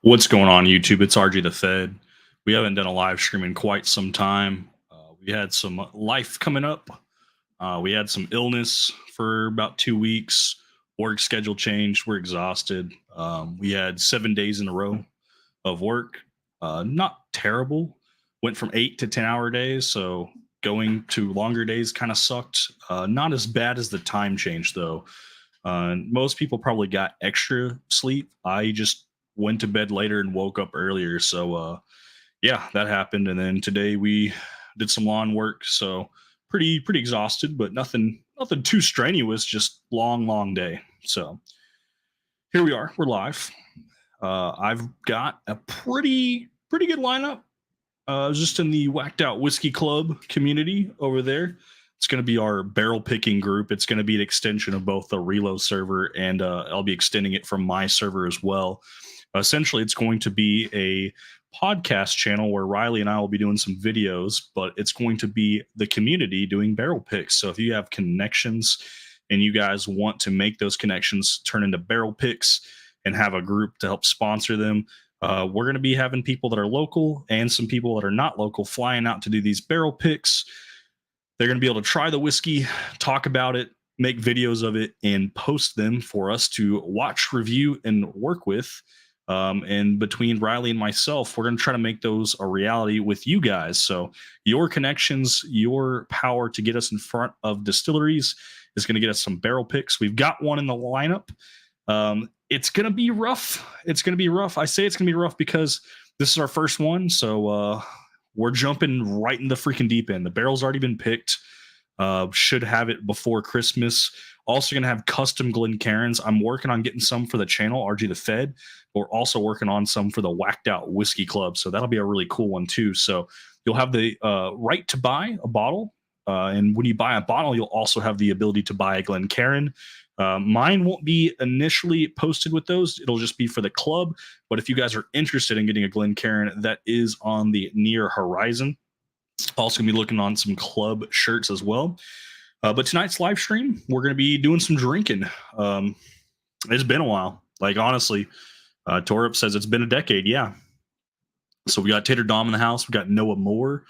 What's going on YouTube? It's RG the Fed. We haven't done a live stream in quite some time. We had some life coming up. We had some illness for about 2 weeks. Work schedule changed. We're exhausted. We had 7 days in a row of work. Not terrible. Went from 8 to 10 hour days. So going to longer days kind of sucked. Not as bad as the time change though. Most people probably got extra sleep. I just went to bed later and woke up earlier. So yeah, that happened. And then today we did some lawn work. So pretty exhausted, but nothing too strenuous. Just long day. So here we are. We're live. I've got a pretty good lineup. Just in the Whacked Out Whiskey Club community over there. It's going to be our barrel picking group. It's going to be an extension of both the Reload server and I'll be extending it from my server as well. Essentially, it's going to be a podcast channel where Riley and I will be doing some videos, but it's going to be the community doing barrel picks. So if you have connections and you guys want to make those connections turn into barrel picks and have a group to help sponsor them, we're going to be having people that are local and some people that are not local flying out to do these barrel picks. They're going to be able to try the whiskey, talk about it, make videos of it, and post them for us to watch, review, and work with. And between Riley and myself, we're going to try to make those a reality with you guys. So your connections, your power to get us in front of distilleries is going to get us some barrel picks. We've got one in the lineup. It's going to be rough. It's going to be rough. I say it's going to be rough because this is our first one. So we're jumping right in the freaking deep end. The barrel's already been picked. Should have it before Christmas. Also going to have custom Glencairns. I'm working on getting some for the channel, RG the Fed. But we're also working on some for the Whacked Out Whiskey Club. So that'll be a really cool one too. So you'll have the right to buy a bottle. And when you buy a bottle, you'll also have the ability to buy a Glencairn. Mine won't be initially posted with those. It'll just be for the club. But if you guys are interested in getting a Glencairn, that is on the near horizon. Also going to be looking on some club shirts as well. But tonight's live stream, we're going to be doing some drinking. It's been a while. Like, honestly, Torup says it's been a decade. Yeah. So we got Tater Dom in the house. We got Noah Moore.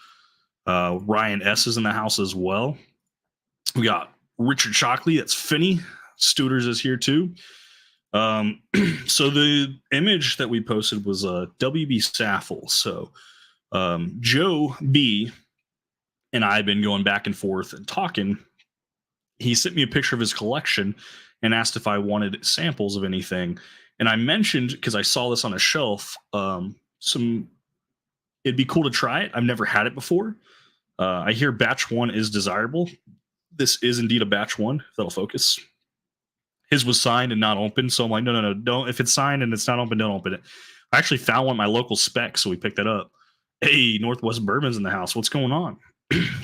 Ryan S. is in the house as well. We got Richard Shockley. That's Finney. Stooters is here too. So the image that we posted was WB Saffel. So Joe B and I have been going back and forth and talking. He sent me a picture of his collection and asked if I wanted samples of anything. And I mentioned, because I saw this on a shelf, it'd be cool to try it. I've never had it before. I hear batch one is desirable. This is indeed a batch one. If that'll focus. His was signed and not open. So I'm like, no, don't. If it's signed and it's not open, don't open it. I actually found one at my local spec, so we picked that up. Hey, Northwest Bourbon's in the house. What's going on?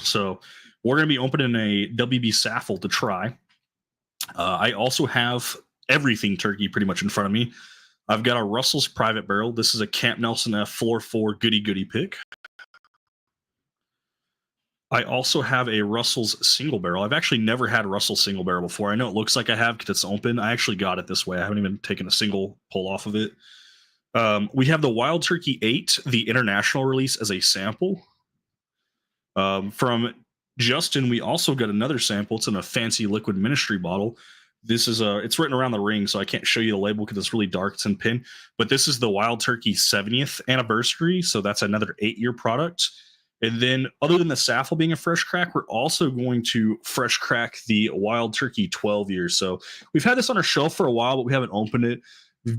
So we're going to be opening a WB Saffel to try. I also have everything turkey pretty much in front of me. I've got a Russell's Private Barrel. This is a Camp Nelson F44 goody pick. I also have a Russell's Single Barrel. I've actually never had a Russell Single Barrel before. I know it looks like I have because it's open. I actually got it this way. I haven't even taken a single pull off of it. We have the Wild Turkey 8, the international release, as a sample. From Justin, we also got another sample. It's in a fancy liquid ministry bottle. This is it's written around the ring, so I can't show you the label because it's really dark. It's in pin. But this is the Wild Turkey 70th anniversary, so that's another 8-year product. And then, other than the Saffel being a fresh crack, we're also going to fresh crack the Wild Turkey 12 years. So we've had this on our shelf for a while, but we haven't opened it.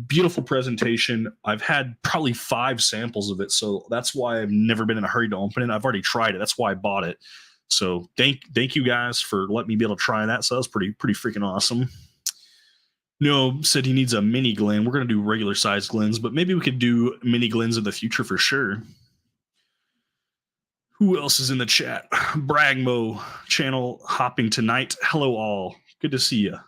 Beautiful presentation. I've had probably 5 samples of it, so that's why I've never been in a hurry to open it. I've already tried it. That's why I bought it. So thank you guys for letting me be able to try that. So that was pretty freaking awesome. No said he needs a mini Glen. We're gonna do regular size Glens, but maybe we could do mini Glens in the future for sure. Who else is in the chat? Bragmo channel hopping tonight. Hello all. Good to see you.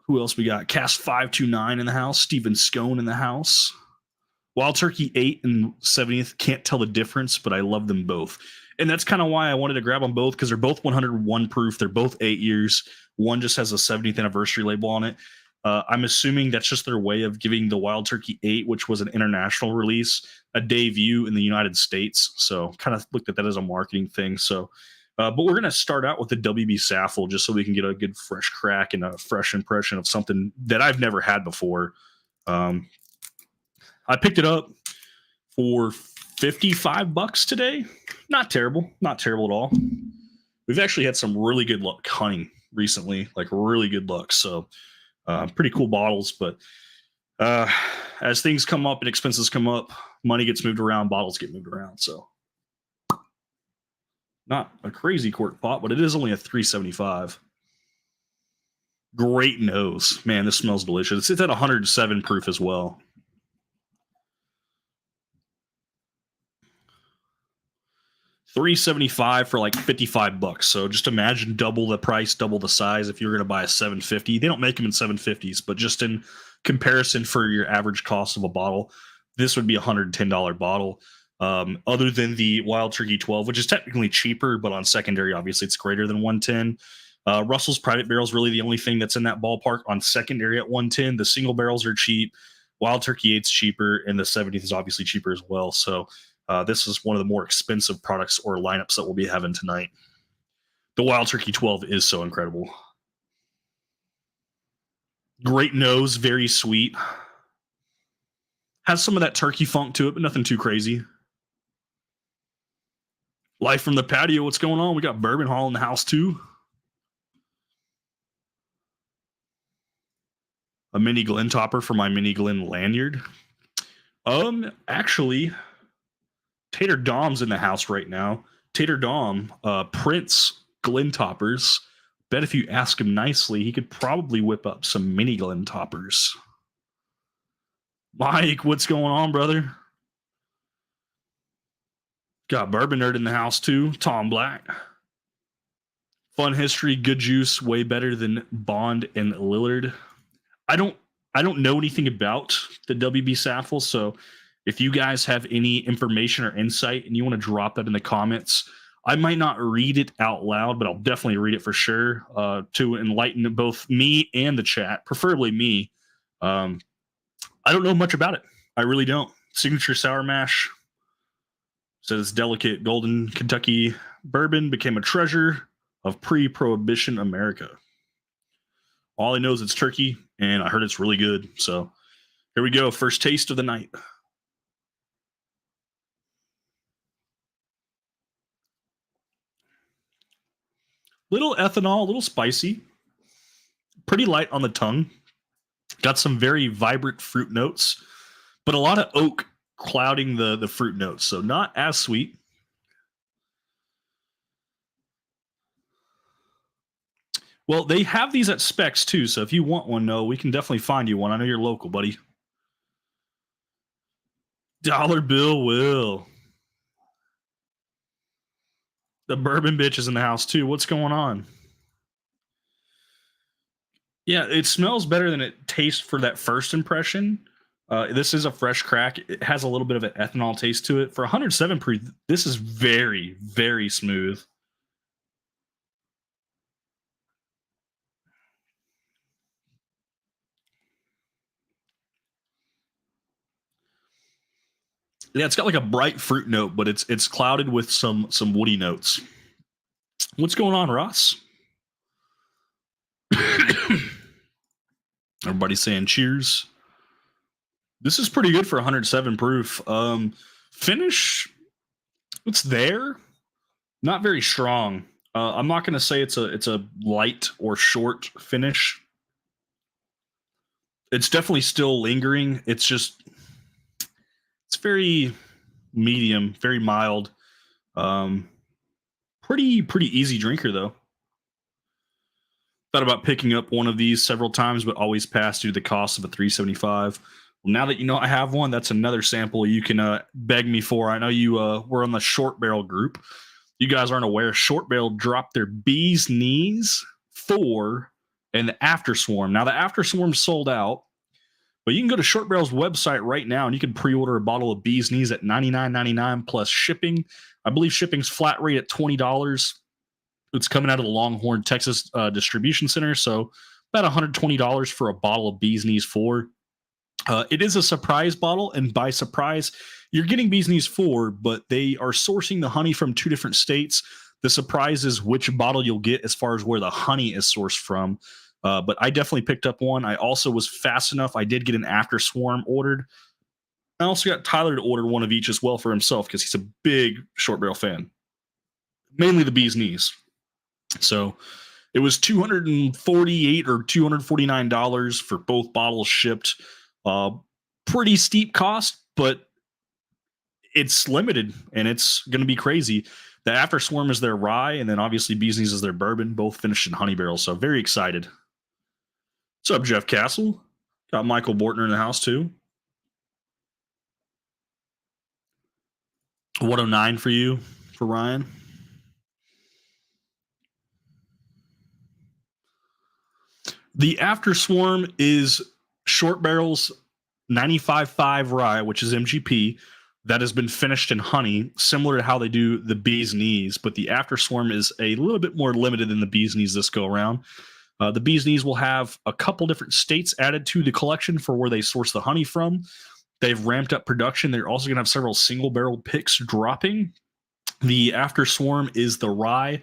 Who else we got? Cast 529 in the house. Steven Scone in the house. Wild Turkey 8 and 70th. Can't tell the difference, but I love them both. And that's kind of why I wanted to grab them both, because they're both 101 proof. They're both 8 years. One just has a 70th anniversary label on it. I'm assuming that's just their way of giving the Wild Turkey 8, which was an international release, a debut in the United States. So kind of looked at that as a marketing thing. So, but we're going to start out with the WB Saffle just so we can get a good fresh crack and a fresh impression of something that I've never had before. I picked it up for $55 today. Not terrible. Not terrible at all. We've actually had some really good luck hunting recently, like really good luck. So, pretty cool bottles, but as things come up and expenses come up, money gets moved around, bottles get moved around. So, not a crazy cork pot, but it is only a 375. Great nose, man. This smells delicious. It's at 107 proof as well. $375 for like $55. So just imagine double the price, double the size if you're going to buy a 750. They don't make them in 750s, but just in comparison for your average cost of a bottle, this would be a $110 bottle. Other than the Wild Turkey 12, which is technically cheaper, but on secondary, obviously it's greater than 110. Russell's Private Barrel is really the only thing that's in that ballpark on secondary at 110. The single barrels are cheap. Wild Turkey 8's cheaper, and the 70th is obviously cheaper as well. So this is one of the more expensive products or lineups that we'll be having tonight. The Wild Turkey 12 is so incredible. Great nose, very sweet. Has some of that turkey funk to it, but nothing too crazy. Life from the patio, what's going on? We got Bourbon Hall in the house too. A mini Glen topper for my mini Glen lanyard. Actually, Tater Dom's in the house right now. Tater Dom, Prince Glen toppers. Bet if you ask him nicely, he could probably whip up some mini Glen toppers. Mike, what's going on, brother? Got Bourbon Nerd in the house too. Tom Black. Fun history, good juice, way better than Bond and Lillard. I don't know anything about the WB Saffle, so if you guys have any information or insight and you want to drop that in the comments, I might not read it out loud, but I'll definitely read it for sure to enlighten both me and the chat, preferably me. I don't know much about it. I really don't. Signature Sour Mash says delicate golden Kentucky bourbon became a treasure of pre-Prohibition America. All I know is it's turkey, and I heard it's really good. So here we go. First taste of the night. Little ethanol, a little spicy. Pretty light on the tongue. Got some very vibrant fruit notes, but a lot of oak clouding the fruit notes. So not as sweet. Well, they have these at Specs too. So if you want one, no, we can definitely find you one. I know you're local, buddy. Dollar Bill Will. The bourbon bitch is in the house too. What's going on? Yeah, it smells better than it tastes for that first impression. This is a fresh crack. It has a little bit of an ethanol taste to it. For 107 proof, this is very, very smooth. Yeah, it's got like a bright fruit note, but it's clouded with some woody notes. What's going on, Ross? Everybody's saying cheers. This is pretty good for 107 proof. Finish, it's there. Not very strong. I'm not going to say it's a light or short finish. It's definitely still lingering. It's very medium, very mild. Pretty easy drinker though. Thought about picking up one of these several times, but always passed due to the cost of a 375. Well, now that you know I have one, that's another sample you can beg me for. I know you were on the Short Barrel group. You guys aren't aware, Short Barrel dropped their Bee's Knees 4 and the After Swarm. Now, the After Swarm sold out, but you can go to Short Barrel's website right now and you can pre-order a bottle of Bee's Knees at $99.99 plus shipping. I believe shipping's flat rate at $20. It's coming out of the Longhorn, Texas distribution center, so about $120 for a bottle of Bee's Knees 4. It is a surprise bottle, and by surprise, you're getting Bee's Knees 4, but they are sourcing the honey from two different states. The surprise is which bottle you'll get as far as where the honey is sourced from. But I definitely picked up one. I also was fast enough. I did get an After Swarm ordered. I also got Tyler to order one of each as well for himself because he's a big short barrel fan, mainly the Bee's Knees. So it was $248 or $249 for both bottles shipped. Pretty steep cost, but it's limited and it's going to be crazy. The After Swarm is their rye, and then obviously Bee's Knees is their bourbon, both finished in honey barrels. So very excited. What's up, Jeff Castle? Got Michael Bortner in the house too. 109 for you, for Ryan. The After Swarm is short barrels 95.5 rye, which is MGP, that has been finished in honey, similar to how they do the Bee's Knees, but the After Swarm is a little bit more limited than the Bee's Knees this go around. The Bee's Knees will have a couple different states added to the collection for where they source the honey from. They've ramped up production. They're also going to have several single barrel picks dropping. The After Swarm is the rye.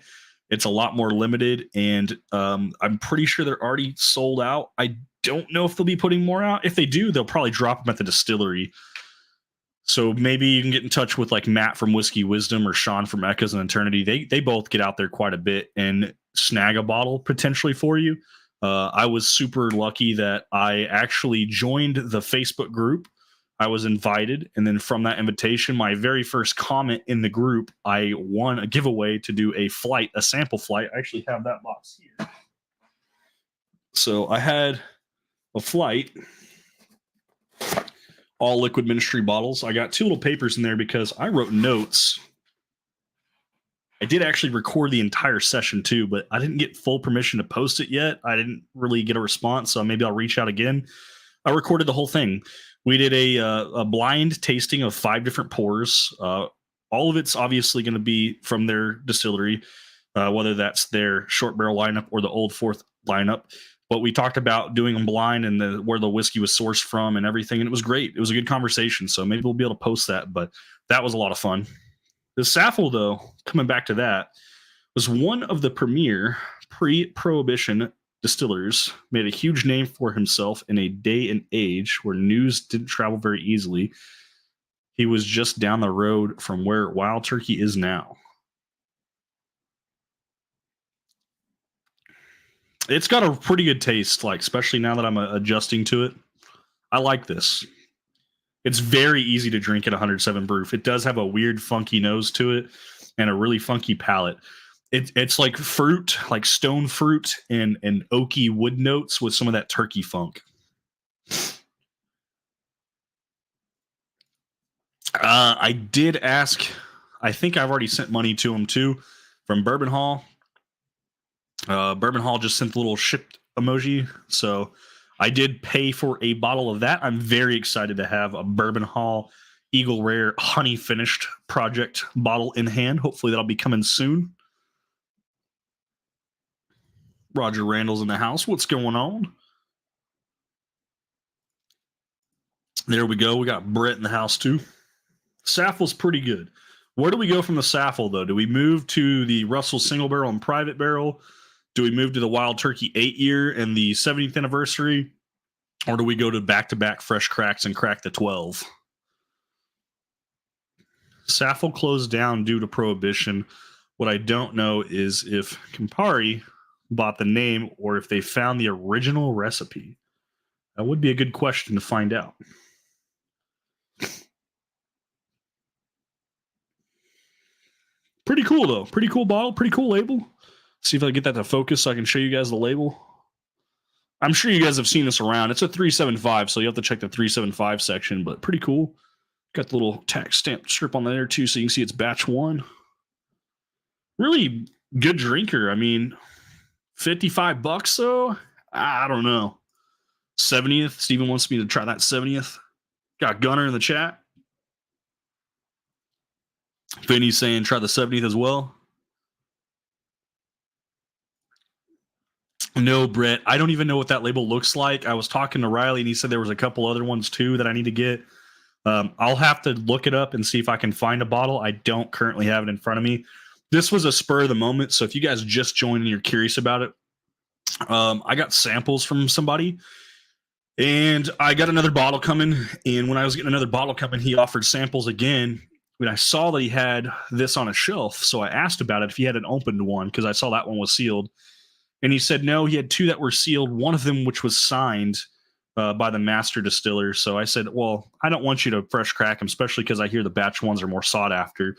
It's a lot more limited, and I'm pretty sure they're already sold out. I don't know if they'll be putting more out. If they do, they'll probably drop them at the distillery. So maybe you can get in touch with like Matt from Whiskey Wisdom or Sean from Echoes and Eternity. They both get out there quite a bit and snag a bottle potentially for you. I was super lucky that I actually joined the Facebook group. I was invited, and then from that invitation, my very first comment in the group, I won a giveaway to do a flight, a sample flight. I actually have that box here. So I had a flight, all liquid ministry bottles. I got two little papers in there because I wrote notes. I did actually record the entire session too, but I didn't get full permission to post it yet. I didn't really get a response, so maybe I'll reach out again. I recorded the whole thing. We did a blind tasting of 5 different pours. All of it's obviously going to be from their distillery, whether that's their short barrel lineup or the Old Fourth lineup. But we talked about doing them blind and where the whiskey was sourced from and everything, and it was great. It was a good conversation, so maybe we'll be able to post that, but that was a lot of fun. The Saffel, though, coming back to that, was one of the premier pre-Prohibition distillers, made a huge name for himself in a day and age where news didn't travel very easily. He was just down the road from where Wild Turkey is now. It's got a pretty good taste, like especially now that I'm adjusting to it. I like this. It's very easy to drink at 107 proof. It does have a weird, funky nose to it and a really funky palate. It's like fruit, like stone fruit and oaky wood notes with some of that turkey funk. I did ask. I think I've already sent money to him too from Bourbon Hall. Bourbon Hall just sent the little shipped emoji. So I did pay for a bottle of that. I'm very excited to have a Bourbon Hall Eagle Rare honey finished project bottle in hand. Hopefully that'll be coming soon. Roger Randall's in the house. What's going on? There we go. We got Brett in the house too. Saffel's pretty good. Where do we go from the Saffel though? Do we move to the Russell Single Barrel and Private Barrel? Do we move to the Wild Turkey 8-year and the 70th anniversary? Or do we go to back-to-back fresh cracks and crack the 12? Saffel closed down due to Prohibition. What I don't know is if Campari bought the name or if they found the original recipe. That would be a good question to find out. Pretty cool, though. Pretty cool bottle. Pretty cool label. See if I can get that to focus so I can show you guys the label. I'm sure you guys have seen this around. It's a 375, so you have to check the 375 section, but pretty cool. Got the little tax stamp strip on there, too, so you can see it's batch 1. Really good drinker. I mean, $55, though? I don't know. 70th. Steven wants me to try that 70th. Got Gunner in the chat. Vinny's saying try the 70th as well. No, Brett. I don't even know what that label looks like. I was talking to Riley, and he said there was a couple other ones too that I need to get. I'll have to look it up and see if I can find a bottle. I don't currently have it in front of me. This was a spur of the moment, so if you guys just joined and you're curious about it, I got samples from somebody, and I got another bottle coming. And when I was getting another bottle coming, he offered samples again. When I saw that he had this on a shelf, so I asked about it if he had an opened one because I saw that one was sealed. And he said no, he had two that were sealed, one of them which was signed by the master distiller. So I said, well, I don't want you to fresh crack them, especially because I hear the batch ones are more sought after.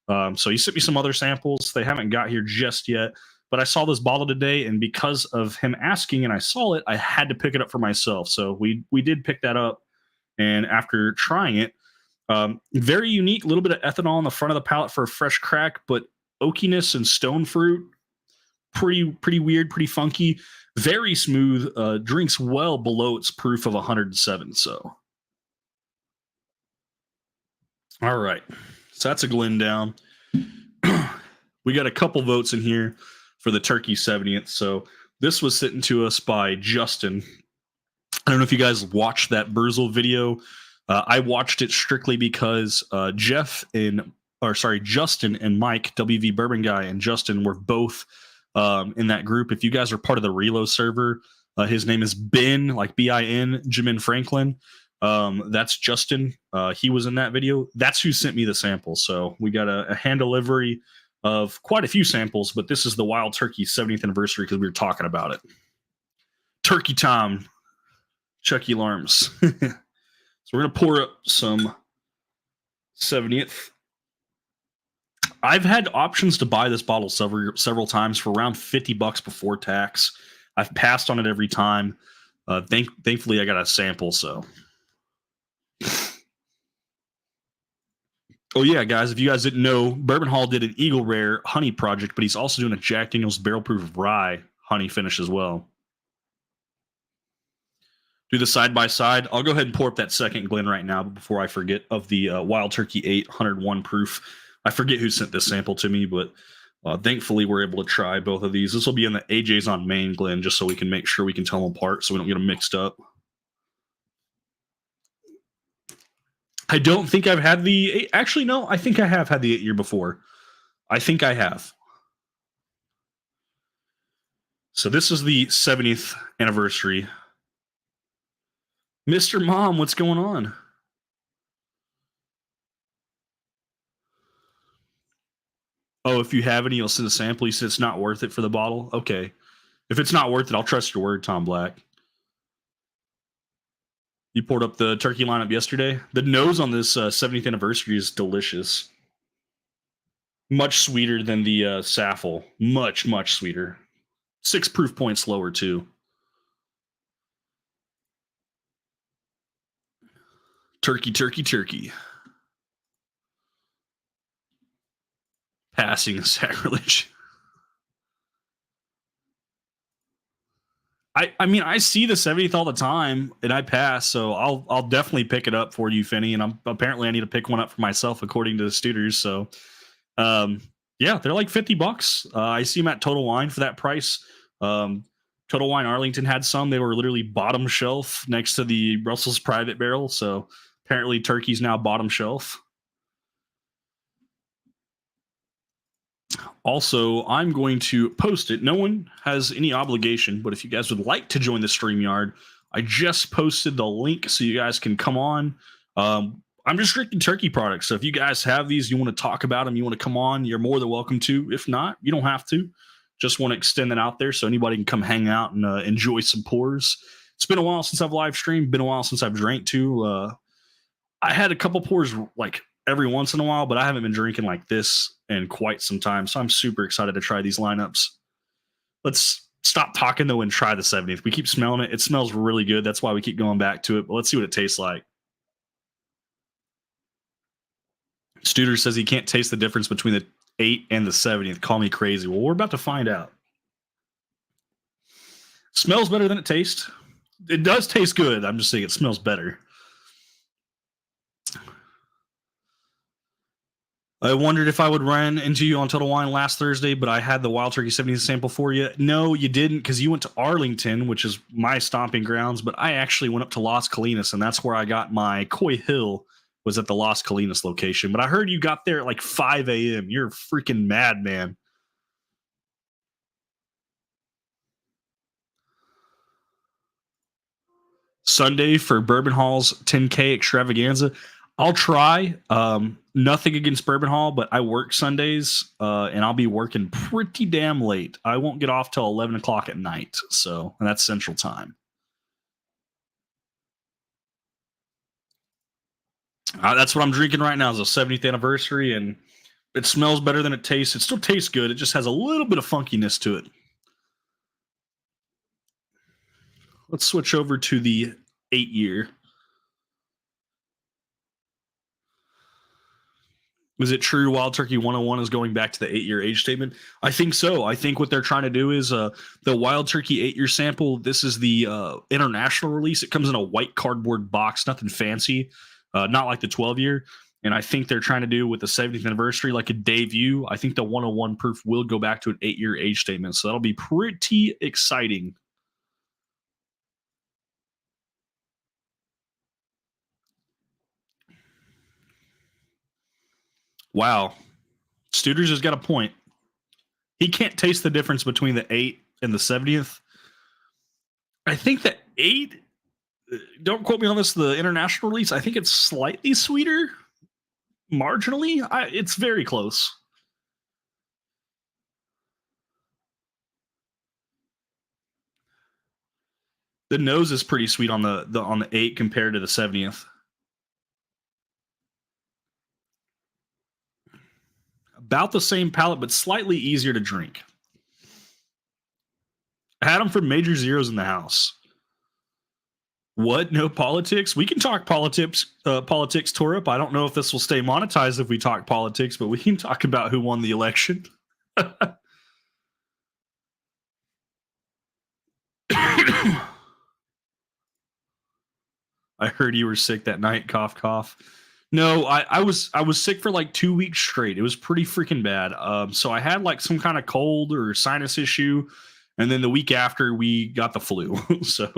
So he sent me some other samples. They haven't got here just yet, but I saw this bottle today, and because of him asking and I saw it, I had to pick it up for myself. So we did pick that up, and after trying it, very unique, a little bit of ethanol on the front of the palate for a fresh crack, but oakiness and stone fruit, pretty weird, pretty funky, very smooth. Drinks well below its proof of 107. So, all right, so that's a Glen down. We got a couple votes in here for the Turkey 70th. So this was sent to us by Justin. I don't know if you guys watched that Burzel video. I watched it strictly because Justin and Mike, WV Bourbon Guy, and Justin were both in that group. If you guys are part of the Relo server, his name is Ben, like BIN, Jimin Franklin. That's Justin. He was in that video. That's who sent me the sample. So we got a hand delivery of quite a few samples, but this is the Wild Turkey 70th anniversary because we were talking about it. Turkey time, Chucky Alarms. So we're going to pour up some 70th. I've had options to buy this bottle several times for around $50 before tax. I've passed on it every time. Thankfully, I got a sample, so. Oh, yeah, guys, if you guys didn't know, Bourbon Hall did an Eagle Rare honey project, but he's also doing a Jack Daniel's Barrel Proof Rye honey finish as well. Do the side-by-side. I'll go ahead and pour up that second Glen right now before I forget, of the Wild Turkey 801 proof. I forget who sent this sample to me, but thankfully we're able to try both of these. This will be in the AJ's on Main Glen, just so we can make sure we can tell them apart so we don't get them mixed up. I don't think I've had the... Actually, no, I think I have had the 8-year before. I think I have. So this is the 70th anniversary. Mr. Mom, what's going on? Oh, if you have any, you'll send a sample. You said it's not worth it for the bottle? Okay. If it's not worth it, I'll trust your word, Tom Black. You poured up the turkey lineup yesterday. The nose on this 70th anniversary is delicious. Much sweeter than the Saffel. Much sweeter. 6 proof points lower, too. Turkey. Passing sacrilege. I mean, I see the 70th all the time, and I pass, so I'll definitely pick it up for you, Finney. And I need to pick one up for myself, according to the Studers. So, yeah, they're like $50. I see them at Total Wine for that price. Total Wine Arlington had some. They were literally bottom shelf next to the Russell's Private Barrel. So apparently, turkey's now bottom shelf. Also, I'm going to post it. No one has any obligation, but if you guys would like to join the StreamYard, I just posted the link so you guys can come on. I'm restricting turkey products. So if you guys have these, you want to talk about them, you want to come on, you're more than welcome to. If not, you don't have to. Just want to extend that out there so anybody can come hang out and enjoy some pours. It's been a while since I've live streamed, been a while since I've drank too. I had a couple pours like every once in a while, but I haven't been drinking like this in quite some time. So I'm super excited to try these lineups. Let's stop talking though and try the 70th. We keep smelling it. It smells really good. That's why we keep going back to it. But let's see what it tastes like. Studer says he can't taste the difference between the 8 and the 70th. Call me crazy. Well, we're about to find out. Smells better than it tastes. It does taste good. I'm just saying it smells better. I wondered if I would run into you on Total Wine last Thursday, but I had the Wild Turkey 70 sample for you. No, you didn't, because you went to Arlington, which is my stomping grounds, but I actually went up to Las Colinas, and that's where I got my Coy Hill, was at the Las Colinas location. But I heard you got there at like 5 a.m. You're a freaking madman. Sunday for Bourbon Hall's 10K extravaganza. I'll try. Nothing against Bourbon Hall, but I work Sundays, and I'll be working pretty damn late. I won't get off till 11 o'clock at night, so and that's Central Time. That's what I'm drinking right now. Is a 70th anniversary, and it smells better than it tastes. It still tastes good. It just has a little bit of funkiness to it. Let's switch over to the 8-year. Was it true Wild Turkey 101 is going back to the 8-year age statement? I think so. I think what they're trying to do is the Wild Turkey 8-year sample. This is the international release. It comes in a white cardboard box, nothing fancy, not like the 12-year. And I think they're trying to do with the 70th anniversary, like a debut. I think the 101 proof will go back to an 8-year age statement. So that'll be pretty exciting. Wow. Stooters has got a point. He can't taste the difference between the 8 and the 70th. I think the 8, don't quote me on this, the international release, I think it's slightly sweeter, marginally. It's very close. The nose is pretty sweet on the 8 compared to the 70th. About the same palate, but slightly easier to drink. I had them for Major Zeros in the house. What? No politics? We can talk politics. Politics tore up. I don't know if this will stay monetized if we talk politics, but we can talk about who won the election. I heard you were sick that night. Cough, cough. No, I was sick for like 2 weeks straight. It was pretty freaking bad. So I had like some kind of cold or sinus issue, and then the week after we got the flu. So,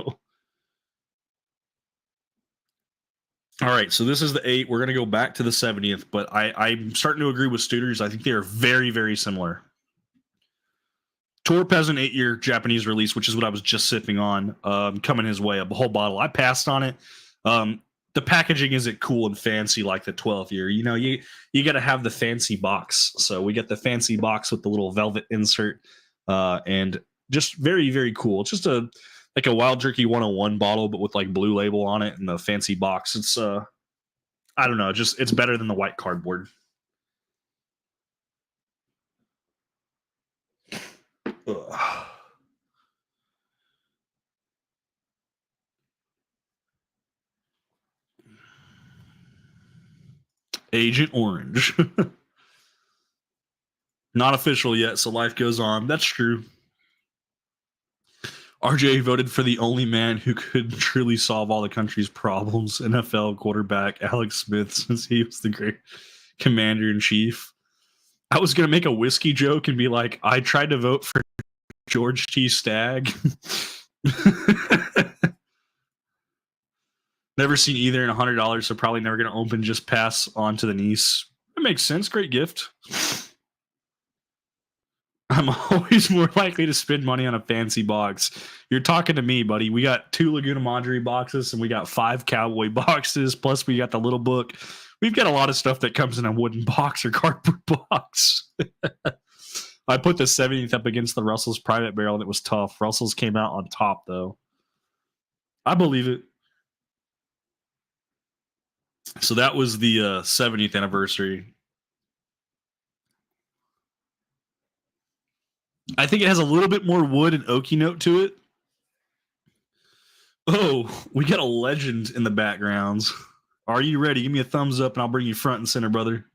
all right. So this is the 8. We're gonna go back to the 70th, but I'm starting to agree with Stooters. I think they are very, very similar. Torp has an 8-year Japanese release, which is what I was just sipping on, coming his way, a whole bottle. I passed on it. The packaging isn't cool and fancy like the 12-year. You know, you got to have the fancy box. So we get the fancy box with the little velvet insert, and just very, very cool. It's just like a Wild Turkey 101 bottle, but with like Blue Label on it and the fancy box. It's I don't know, just it's better than the white cardboard. Ugh. Agent Orange. Not official yet, so life goes on. That's true. RJ voted for the only man who could truly solve all the country's problems, NFL quarterback Alex Smith, since he was the great commander in chief. I was going to make a whiskey joke and be like, I tried to vote for George T. Stagg. Never seen either in $100, so probably never going to open, just pass on to the niece. That makes sense. Great gift. I'm always more likely to spend money on a fancy box. You're talking to me, buddy. We got 2 Laguna Madre boxes and we got 5 Cowboy boxes. Plus, we got the little book. We've got a lot of stuff that comes in a wooden box or cardboard box. I put the 70th up against the Russell's Private Barrel and it was tough. Russell's came out on top, though. I believe it. So that was the 70th anniversary. I think it has a little bit more wood and oaky note to it. Oh, we got a legend in the backgrounds. Are you ready? Give me a thumbs up and I'll bring you front and center, brother.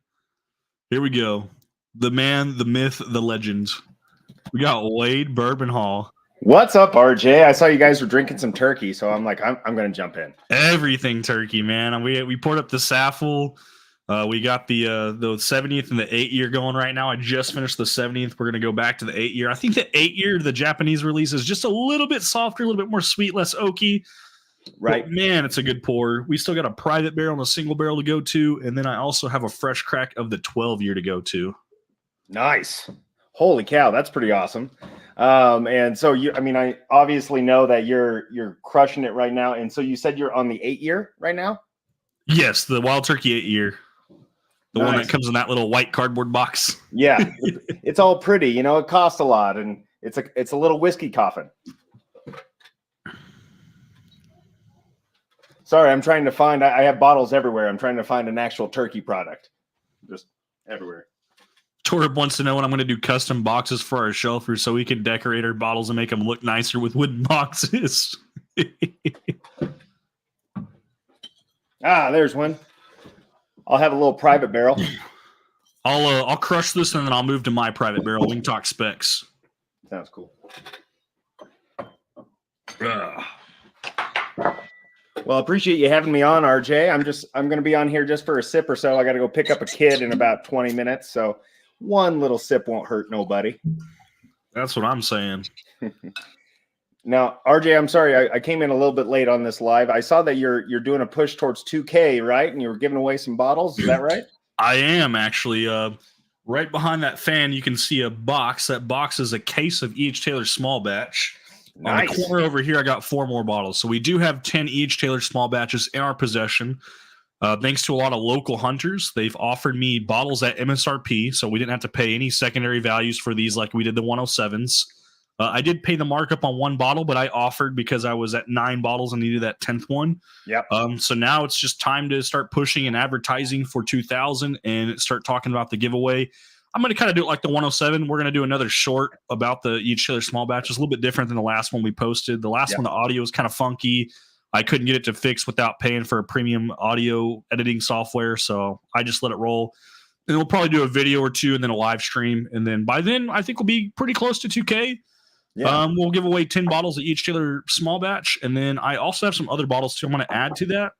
Here we go. The man, the myth, the legend. We got Wade Bourbon Hall. What's up, RJ? I saw you guys were drinking some turkey, so I'm like, I'm going to jump in. Everything turkey, man. We poured up the Saffel. We got the 70th and the 8-year going right now. I just finished the 70th. We're going to go back to the 8-year. I think the 8-year, the Japanese release, is just a little bit softer, a little bit more sweet, less oaky. Right. But man, it's a good pour. We still got a private barrel and a single barrel to go to. And then I also have a fresh crack of the 12-year to go to. Nice. Holy cow, that's pretty awesome. And so I obviously know that you're crushing it right now. And so you said you're on the 8-year right now? Yes, the Wild Turkey 8-year. The one that comes in that little white cardboard box. Yeah, it's all pretty. It costs a lot, and it's a little whiskey coffin. Sorry, I'm trying to find. I have bottles everywhere. I'm trying to find an actual turkey product, just everywhere. Torb wants to know when I'm going to do custom boxes for our shelfers so we can decorate our bottles and make them look nicer with wooden boxes. There's one. I'll have a little private barrel. I'll crush this and then I'll move to my private barrel. We can talk specs. Sounds cool. Well, appreciate you having me on, RJ. I'm going to be on here just for a sip or so. I got to go pick up a kid in about 20 minutes. So one little sip won't hurt nobody. That's what I'm saying. Now, RJ, I'm sorry. I came in a little bit late on this live. I saw that you're doing a push towards 2K, right? And you were giving away some bottles. Is that right? I am actually. Right behind that fan, you can see a box. That box is a case of each Taylor small batch. Nice. On the corner over here, I got 4 more bottles. So we do have 10 each Taylor small batches in our possession. Thanks to a lot of local hunters, they've offered me bottles at MSRP, so we didn't have to pay any secondary values for these like we did the 107s. I did pay the markup on 1 bottle, but I offered because I was at 9 bottles and needed that 10th one. Yep. So now it's just time to start pushing and advertising for 2000 and start talking about the giveaway. I'm going to kind of do it like the 107. We're going to do another short about the each Taylor small batch. It's a little bit different than the last one we posted. The last one, the audio was kind of funky. I couldn't get it to fix without paying for a premium audio editing software, so I just let it roll. And we'll probably do a video or 2 and then a live stream. And then by then, I think we'll be pretty close to 2K. Yeah. We'll give away 10 bottles of each Taylor small batch. And then I also have some other bottles too. I'm going to add to that.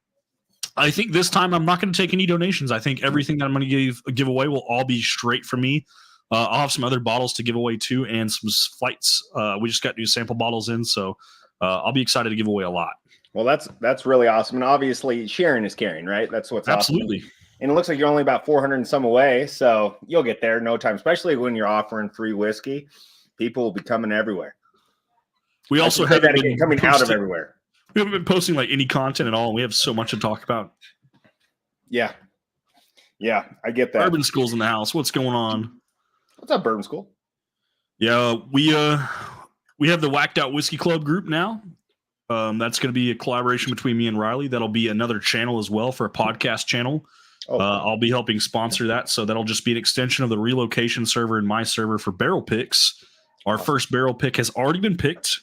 I think this time I'm not going to take any donations. I think everything that I'm going to give away will all be straight from me. I'll have some other bottles to give away too and some flights. We just got new sample bottles in, so I'll be excited to give away a lot. Well, that's really awesome. And obviously sharing is caring, right? That's what's absolutely awesome. And it looks like you're only about 400 and some away, so you'll get there in no time, especially when you're offering free whiskey. People will be coming everywhere. We also have that coming out of everywhere. We haven't been posting like any content at all. We have so much to talk about. Yeah, I get that. Bourbon School's in the house. What's going on? What's up, Bourbon School? Yeah, we have the Whacked Out Whiskey Club group now. That's going to be a collaboration between me and Riley. That'll be another channel as well for a podcast channel. I'll be helping sponsor that, so that'll just be an extension of the relocation server and my server for barrel picks. Our first barrel pick has already been picked.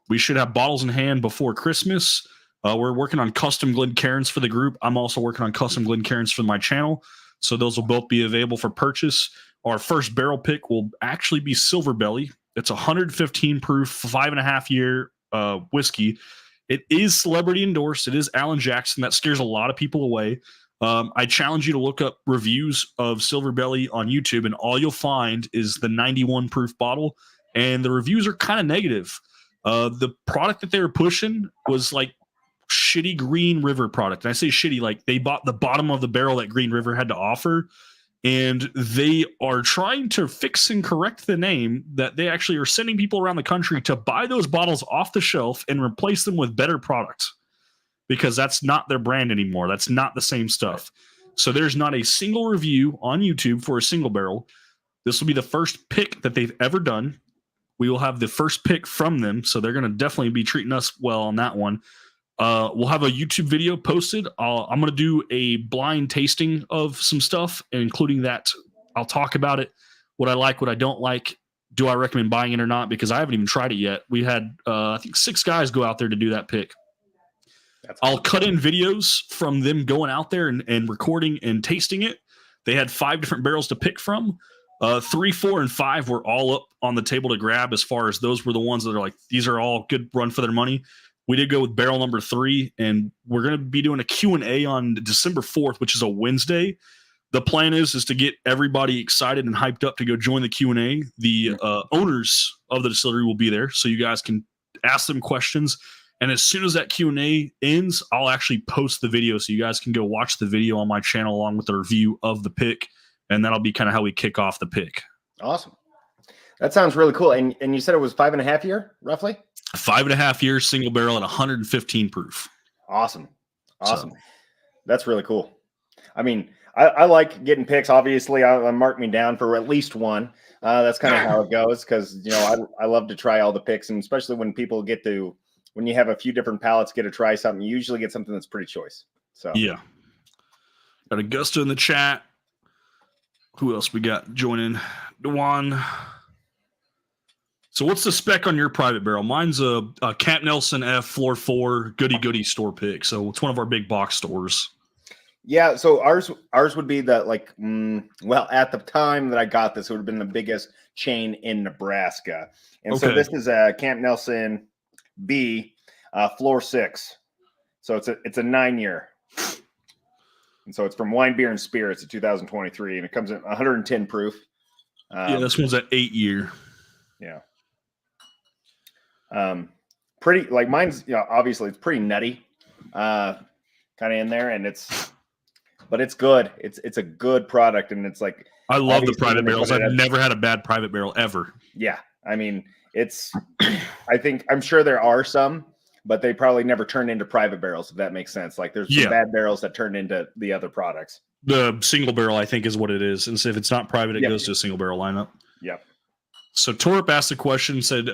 We should have bottles in hand before Christmas. We're working on custom Glencairns for the group. I'm also working on custom Glencairns for my channel, so those will both be available for purchase. Our first barrel pick will actually be Silver Belly. It's 115 proof, 5.5 year whiskey. It is celebrity endorsed. It is Alan Jackson. That scares a lot of people away. I challenge you to look up reviews of Silver Belly on YouTube, and all you'll find is the 91 proof bottle, and the reviews are kind of negative. The product that they were pushing was like shitty Green River product. And I say shitty, like they bought the bottom of the barrel that Green River had to offer. And they are trying to fix and correct the name that they actually are sending people around the country to buy those bottles off the shelf and replace them with better products, because that's not their brand anymore. That's not the same stuff. So there's not a single review on YouTube for a single barrel. This will be the first pick that they've ever done. We will have the first pick from them, so they're going to definitely be treating us well on that one. We'll have a YouTube video posted. I'm going to do a blind tasting of some stuff, including that. I'll talk about it, what I like, what I don't like. Do I recommend buying it or not? Because I haven't even tried it yet. We had, I think, 6 guys go out there to do that pick. I'll cut in videos from them going out there and recording and tasting it. They had 5 different barrels to pick from. 3, 4, and 5 were all up on the table to grab, as far as those were the ones that are like, these are all good run for their money. We did go with barrel number 3, and we're going to be doing a Q&A on December 4th, which is a Wednesday. The plan is to get everybody excited and hyped up to go join the Q&A. The owners of the distillery will be there, so you guys can ask them questions. And as soon as that Q&A ends, I'll actually post the video, so you guys can go watch the video on my channel along with the review of the pick, and that'll be kind of how we kick off the pick. Awesome. That sounds really cool. And you said it was 5.5 year, roughly? 5.5 years, single barrel at 115 proof. Awesome. So. That's really cool. I mean, I like getting picks. Obviously, I mark me down for at least one. That's kind of how it goes because, I love to try all the picks, and especially when people when you have a few different palettes, get to try something, you usually get something that's pretty choice. So yeah. Got Augusta in the chat. Who else we got joining? Dewan. So what's the spec on your private barrel? Mine's a Camp Nelson F Floor 4 goody store pick. So it's one of our big box stores. Yeah, so ours would be the at the time that I got this, it would have been the biggest chain in Nebraska. And so this is a Camp Nelson B Floor 6. So it's a 9-year. And so it's from Wine, Beer, and Spirits of 2023, and it comes in 110 proof. This one's an 8-year. Yeah. Pretty, like mine's, obviously it's pretty nutty, kind of in there, and but it's good. It's a good product, and it's like I love the private barrels. I've never had a bad private barrel ever. Yeah, I mean I'm sure there are some, but they probably never turn into private barrels, if that makes sense. Like there's some bad barrels that turn into the other products. The single barrel, I think, is what it is, and so if it's not private, it goes to a single barrel lineup. Yep. So Torp asked the question, said,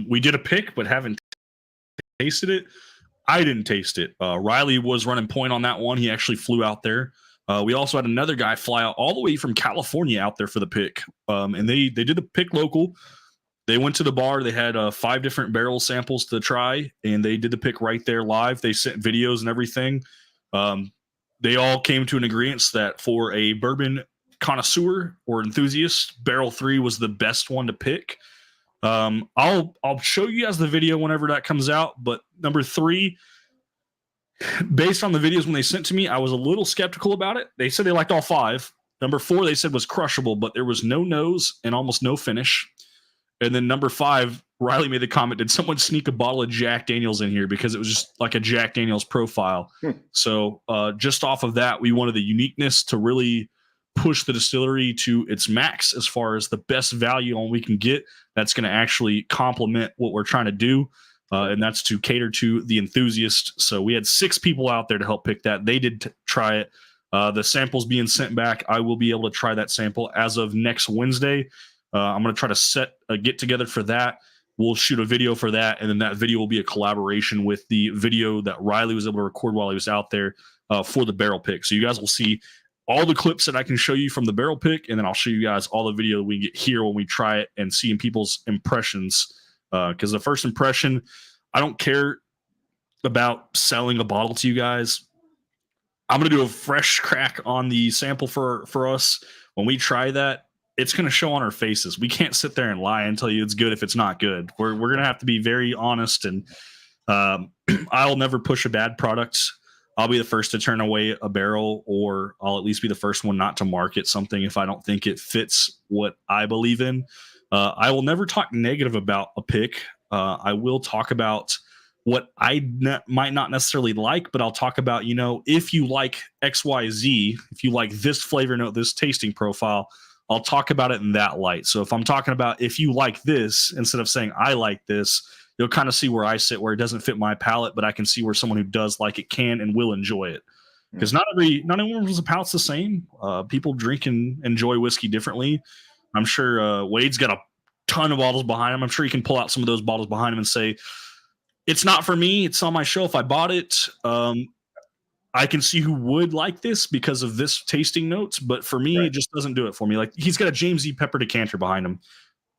we did a pick, but haven't tasted it. I didn't taste it. Riley was running point on that one. He actually flew out there. We also had another guy fly out all the way from California out there for the pick. And they did the pick local. They went to the bar. They had 5 different barrel samples to try, and they did the pick right there live. They sent videos and everything. They all came to an agreement that for a bourbon connoisseur or enthusiast, barrel 3 was the best one to pick. I'll show you guys the video whenever that comes out, but number 3, based on the videos when they sent to me, I was a little skeptical about it. They said they liked all 5. Number 4 they said was crushable, but there was no nose and almost no finish. And then number 5, Riley made the comment, did someone sneak a bottle of Jack Daniels in here? Because it was just like a Jack Daniels profile. So just off of that, we wanted the uniqueness to really push the distillery to its max as far as the best value on we can get that's going to actually complement what we're trying to do, and that's to cater to the enthusiast. So we had 6 people out there to help pick that. They did try it. The sample's being sent back. I will be able to try that sample as of next Wednesday. I'm going to try to set a get together for that. We'll shoot a video for that, and then that video will be a collaboration with the video that Riley was able to record while he was out there for the barrel pick. So you guys will see all the clips that I can show you from the barrel pick, and then I'll show you guys all the video that we get here when we try it and seeing people's impressions. Because the first impression, I don't care about selling a bottle to you guys. I'm going to do a fresh crack on the sample for us. When we try that, it's going to show on our faces. We can't sit there and lie and tell you it's good if it's not good. We're going to have to be very honest, and I'll never push a bad product. I'll be the first to turn away a barrel, or I'll at least be the first one not to market something if I don't think it fits what I believe in. I will never talk negative about a pick. I will talk about what I might not necessarily like, but I'll talk about, if you like XYZ, if you like this flavor note, this tasting profile, I'll talk about it in that light. So if I'm talking about if you like this, instead of saying I like this, you'll kind of see where I sit, where it doesn't fit my palate, but I can see where someone who does like it can and will enjoy it. Because not everyone's palate's the same. People drink and enjoy whiskey differently. I'm sure Wade's got a ton of bottles behind him. I'm sure he can pull out some of those bottles behind him and say, it's not for me. It's on my shelf. I bought it. I can see who would like this because of this tasting notes, but for me, It just doesn't do it for me. Like he's got a James E. Pepper decanter behind him.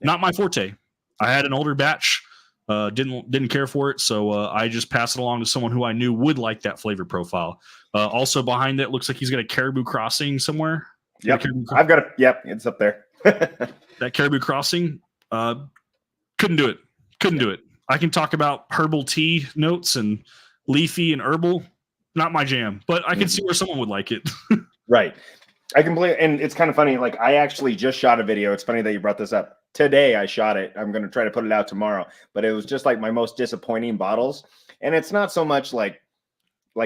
Not my forte. I had an older batch. Didn't care for it, so I just passed it along to someone who I knew would like that flavor profile. Also behind it, looks like he's got a Caribou Crossing somewhere. Yep, I've got it. Yep, it's up there. That Caribou Crossing, couldn't do it. I can talk about herbal tea notes and leafy and herbal. Not my jam, but I can see where someone would like it. Right. I can believe, and it's kind of funny. Like, I actually just shot a video. It's funny that you brought this up. Today I shot it. I'm going to try to put it out tomorrow, but it was just like my most disappointing bottles. And it's not so much like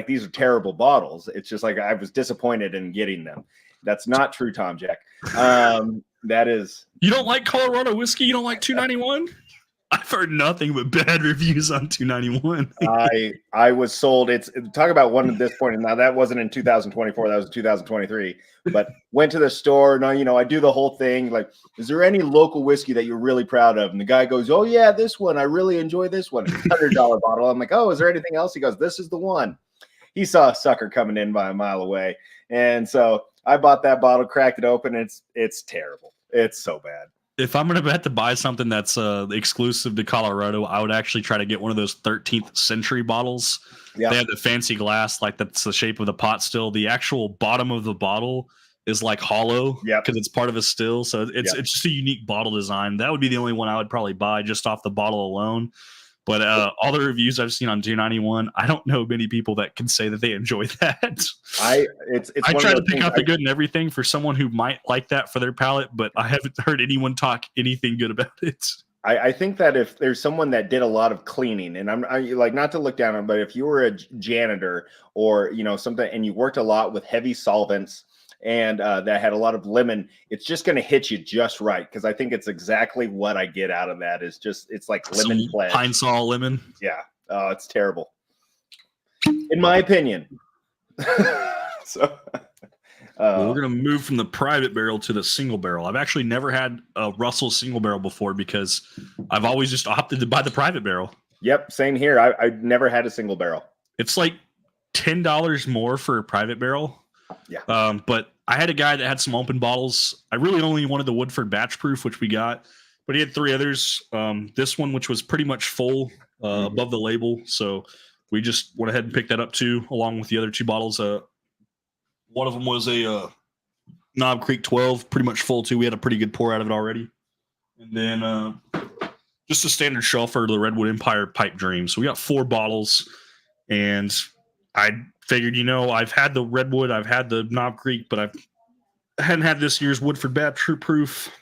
these are terrible bottles. It's just like I was disappointed in getting them. That's not true, Tom Jack. That is. You don't like Colorado whiskey? You don't like 291? I've heard nothing but bad reviews on 291. I was sold. It's talk about one at this point. And now that wasn't in 2024. That was 2023. But went to the store. Now, I do the whole thing. Like, is there any local whiskey that you're really proud of? And the guy goes, "Oh yeah, this one. I really enjoy this one. $100 bottle." I'm like, "Oh, is there anything else?" He goes, "This is the one." He saw a sucker coming in by a mile away, and so I bought that bottle, cracked it open. It's terrible. It's so bad. If I'm going to have to buy something that's exclusive to Colorado, I would actually try to get one of those 13th century bottles. Yep. They have the fancy glass, like that's the shape of the pot still. The actual bottom of the bottle is like hollow because it's part of a still. So it's just a unique bottle design. That would be the only one I would probably buy just off the bottle alone. But all the reviews I've seen on 291, I don't know many people that can say that they enjoy that. I try to pick out the good and everything for someone who might like that for their palate, but I haven't heard anyone talk anything good about it. I think that if there's someone that did a lot of cleaning, and I like not to look down on, but if you were a janitor or something, and you worked a lot with heavy solvents and that had a lot of lemon, it's just going to hit you just right, because I think it's exactly what I get out of that. It's like lemon pledge. Pine Sol lemon. Yeah, it's terrible, in my opinion. So. We're going to move from the private barrel to the single barrel. I've actually never had a Russell single barrel before because I've always just opted to buy the private barrel. Yep, same here. I've never had a single barrel. It's like $10 more for a private barrel. Yeah. But I had a guy that had some open bottles. I really only wanted the Woodford batch proof, which we got, but he had 3 others. This one, which was pretty much full above the label. So we just went ahead and picked that up too, along with the other 2 bottles. One of them was a Knob Creek 12, pretty much full too. We had a pretty good pour out of it already. And then just a standard shelfer, the Redwood Empire Pipe Dream. So we got 4 bottles. And I figured, I've had the Redwood, I've had the Knob Creek, but I hadn't had this year's Woodford Batch Proof.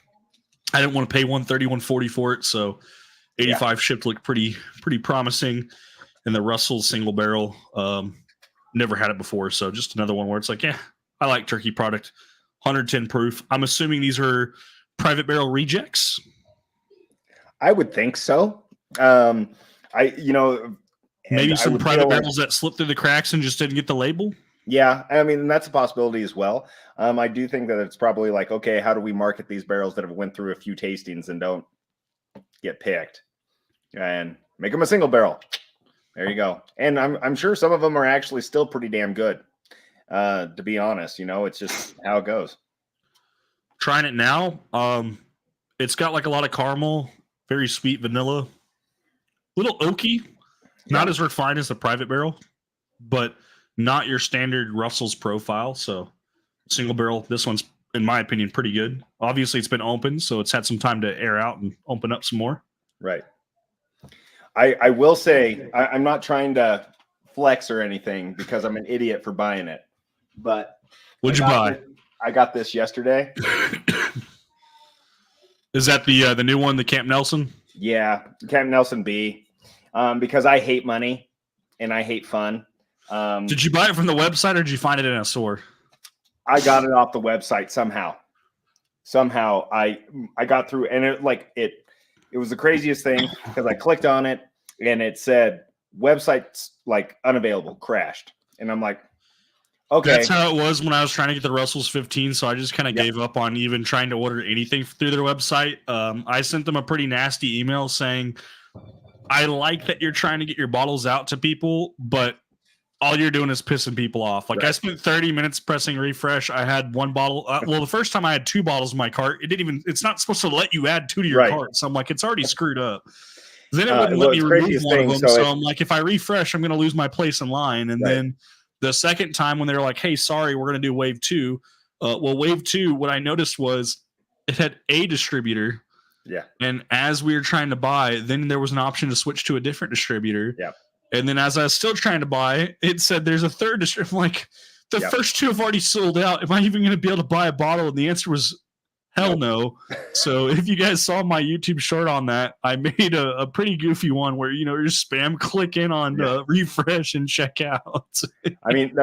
I didn't want to pay $130, $140 for it. So 85 shipped looked pretty promising. And the Russell single barrel, never had it before, so just another one where it's like, I like turkey product. 110 proof. I'm assuming these are private barrel rejects. I would think so. Maybe some private barrels that slipped through the cracks and just didn't get the label. Yeah, I mean, that's a possibility as well. I do think that it's probably like, okay, how do we market these barrels that have went through a few tastings and don't get picked, and make them a single barrel. There you go. And I'm sure some of them are actually still pretty damn good. To be honest, it's just how it goes. Trying it now. It's got like a lot of caramel, very sweet vanilla, little oaky, not as refined as the private barrel, but not your standard Russell's profile. So single barrel, this one's, in my opinion, pretty good. Obviously it's been open, so it's had some time to air out and open up some more. Right. I will say, I'm not trying to flex or anything because I'm an idiot for buying it. But what'd you buy? I got this yesterday. Is that the new one, the Camp Nelson? Yeah, Camp Nelson B. Because I hate money and I hate fun. Did you buy it from the website or did you find it in a store? I got it off the website somehow. Somehow I got through, and it was the craziest thing because I clicked on it and it said website's like unavailable, crashed. And I'm like, okay. That's how it was when I was trying to get the Russell's 15. So I just kind of gave up on even trying to order anything through their website. I sent them a pretty nasty email saying, I like that you're trying to get your bottles out to people, but all you're doing is pissing people off. Like, right. I spent 30 minutes pressing refresh. I had 1 bottle. Well, the first time I had 2 bottles in my cart. It's not supposed to let you add 2 to your cart. So I'm like, it's already screwed up. Then it wouldn't let me remove one of them. So I'm like, if I refresh, I'm going to lose my place in line. And then the second time when they were like, hey, sorry, we're going to do wave 2. Wave 2, what I noticed was it had a distributor Yeah. And as we were trying to buy, then there was an option to switch to a different distributor. Yeah. And then as I was still trying to buy, it said there's a third distributor. I'm like, the first two have already sold out. Am I even going to be able to buy a bottle? And the answer was hell no. So if you guys saw my YouTube short on that, I made a pretty goofy one where, you know, you're spam clicking on refresh and check out. I mean,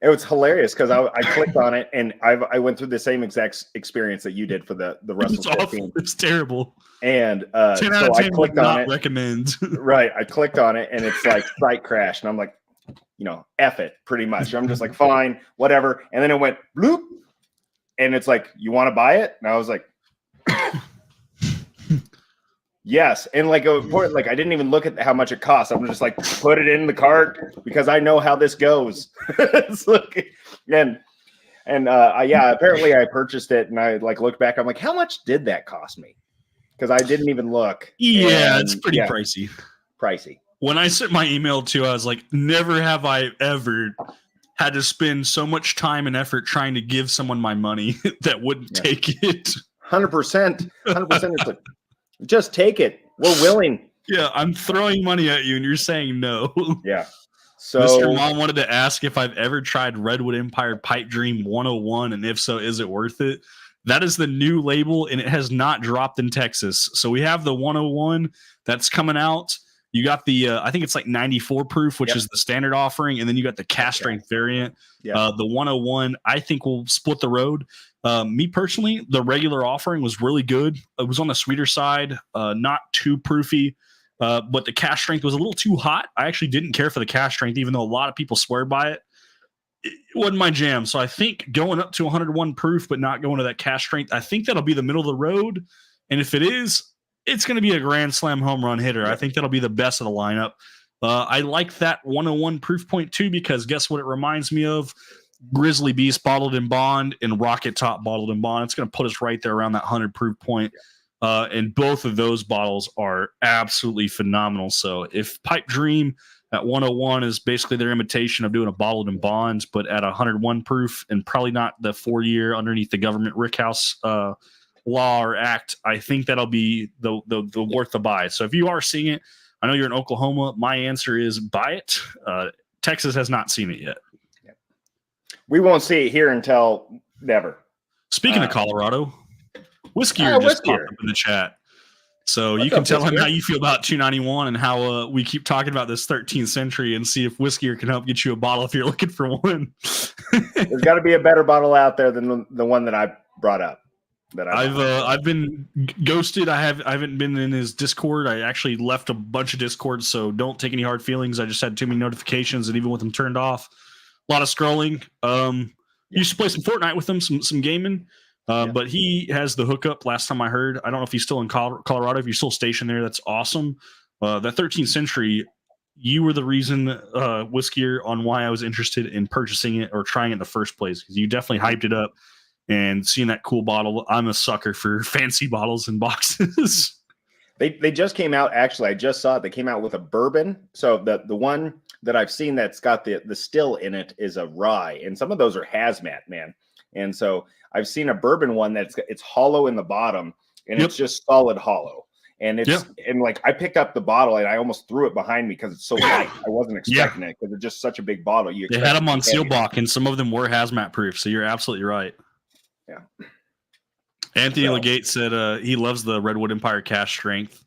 it was hilarious because I clicked on it and I went through the same exact experience that you did for the Russell 15. It's terrible. And so I clicked on it. Recommend. Right. I clicked on it and it's like site crash. And I'm like, you know, F it pretty much. I'm just like, fine, whatever. And then it went bloop. And it's like, you want to buy it? And I was like, yes. And like I didn't even look at how much it cost. I'm just like, put it in the cart because I know how this goes. Apparently I purchased it and I like looked back. I'm like, how much did that cost me? Because I didn't even look. Yeah, it's pretty pricey. Pricey. When I sent my email to, I was like, never have I ever had to spend so much time and effort trying to give someone my money that wouldn't take it. 100%. 100%. It's like, just take it. We're willing. Yeah, I'm throwing money at you and you're saying no. Yeah. So Mr. Mom wanted to ask if I've ever tried Redwood Empire Pipe Dream 101, and if so, is it worth it? That is the new label, and it has not dropped in Texas. So we have the 101 that's coming out. You got the, I think it's like 94 proof, which is the standard offering. And then you got the cast strength variant. The 101, I think will split the road. Me personally, the regular offering was really good. It was on the sweeter side, not too proofy, but the cast strength was a little too hot. I actually didn't care for the cast strength, even though a lot of people swear by it. It wasn't my jam. So I think going up to 101 proof, but not going to that cast strength, I think that'll be the middle of the road. And if it is, it's going to be a grand slam home run hitter. I think that'll be the best of the lineup. I like that 101 proof point too, because guess what it reminds me of? Grizzly Beast bottled in bond and Rocket Top bottled in bond. It's going to put us right there around that 100 proof point. And both of those bottles are absolutely phenomenal. So if Pipe Dream at 101 is basically their imitation of doing a bottled in bonds, but at 101 proof and probably not the 4-year underneath the government Rickhouse law or act, I think that'll be the worth the buy. So if you are seeing it, I know you're in Oklahoma. My answer is buy it. Texas has not seen it yet. We won't see it here until never. Speaking of Colorado, Whiskier just popped up in the chat. So you can tell him how you feel about 291 and how we keep talking about this 13th century and see if Whiskier can help get you a bottle if you're looking for one. There's got to be a better bottle out there than the one that I brought up. I've been ghosted. I haven't been in his Discord. I actually left a bunch of Discords, so don't take any hard feelings. I just had too many notifications, and even with them turned off, a lot of scrolling. Used to play some Fortnite with him, some gaming. But he has the hookup. Last time I heard, I don't know if he's still in Colorado. If you're still stationed there, that's awesome. That 13th century, you were the reason, Whiskier, on why I was interested in purchasing it or trying it in the first place, because you definitely hyped it up. And seeing that cool bottle, I'm a sucker for fancy bottles and boxes. They just came out. Actually, I just saw it. They came out with a bourbon. So the one that I've seen that's got the still in it is a rye, and some of those are hazmat, man. And so I've seen a bourbon one it's hollow in the bottom, and it's just solid hollow. And it's and like I picked up the bottle and I almost threw it behind me because it's so light. I wasn't expecting it because it's just such a big bottle. They had them on Sealbach, and some of them were hazmat proof. So you're absolutely right. Yeah. Anthony Legate said he loves the Redwood Empire cast strength.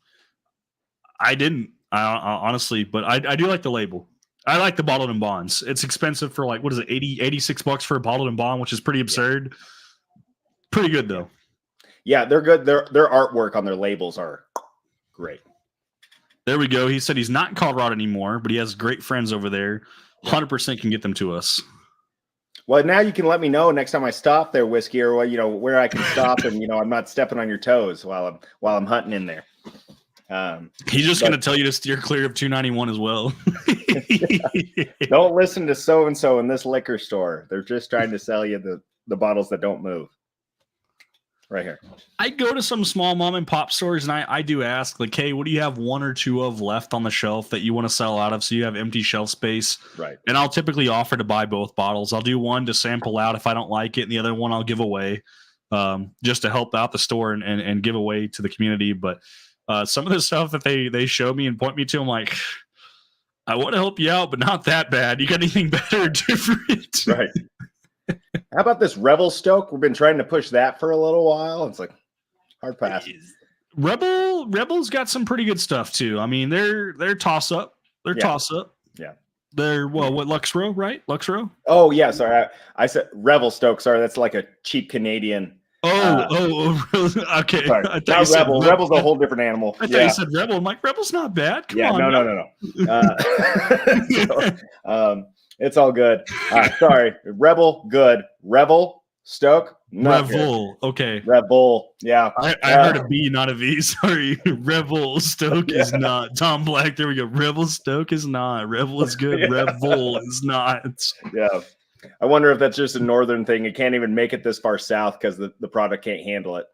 I didn't, I honestly, but I do like the label. I like the bottled in bonds. It's expensive for like, what is it, $86 for a bottled in bond, which is pretty absurd. Pretty good though. Yeah, they're good. Their artwork on their labels are great. There we go. He said he's not in Colorado anymore, but he has great friends over there. 100% can get them to us. Well, now you can let me know next time I stop there, Whiskey, or where I can stop, and I'm not stepping on your toes while I'm hunting in there. He's just going to tell you to steer clear of 291 as well. Don't listen to so and so in this liquor store. They're just trying to sell you the bottles that don't move. Right here. I go to some small mom and pop stores, and I do ask, like, hey, what do you have one or two of left on the shelf that you want to sell out of, so you have empty shelf space? Right. And I'll typically offer to buy both bottles. I'll do one to sample out if I don't like it, and the other one I'll give away. just to help out the store and give away to the community. But some of the stuff that they show me and point me to, I'm like, I want to help you out, but not that bad. You got anything better or different? Right. How about this Revel Stoke? We've been trying to push that for a little while. It's like hard pass. Rebel's got some pretty good stuff too. I mean, they're toss up. They're toss up. Yeah. They're what Luxro, right? Luxro? Oh yeah, sorry. I said Revel Stoke. Sorry, that's like a cheap Canadian. Okay. Sorry. Not Rebel. Rebel's a whole different animal. I thought you said Rebel. I'm like, Rebel's not bad. Come on. No. It's all good. Sorry. Rebel, good. Revel, Stoke, not Revel. Good. Okay. Revel. Yeah. I heard a B, not a V. Sorry. Revel Stoke is not. Tom Black. There we go. Revel Stoke is not. Revel is good. Revel is not. Yeah. I wonder if that's just a northern thing. It can't even make it this far south because the product can't handle it.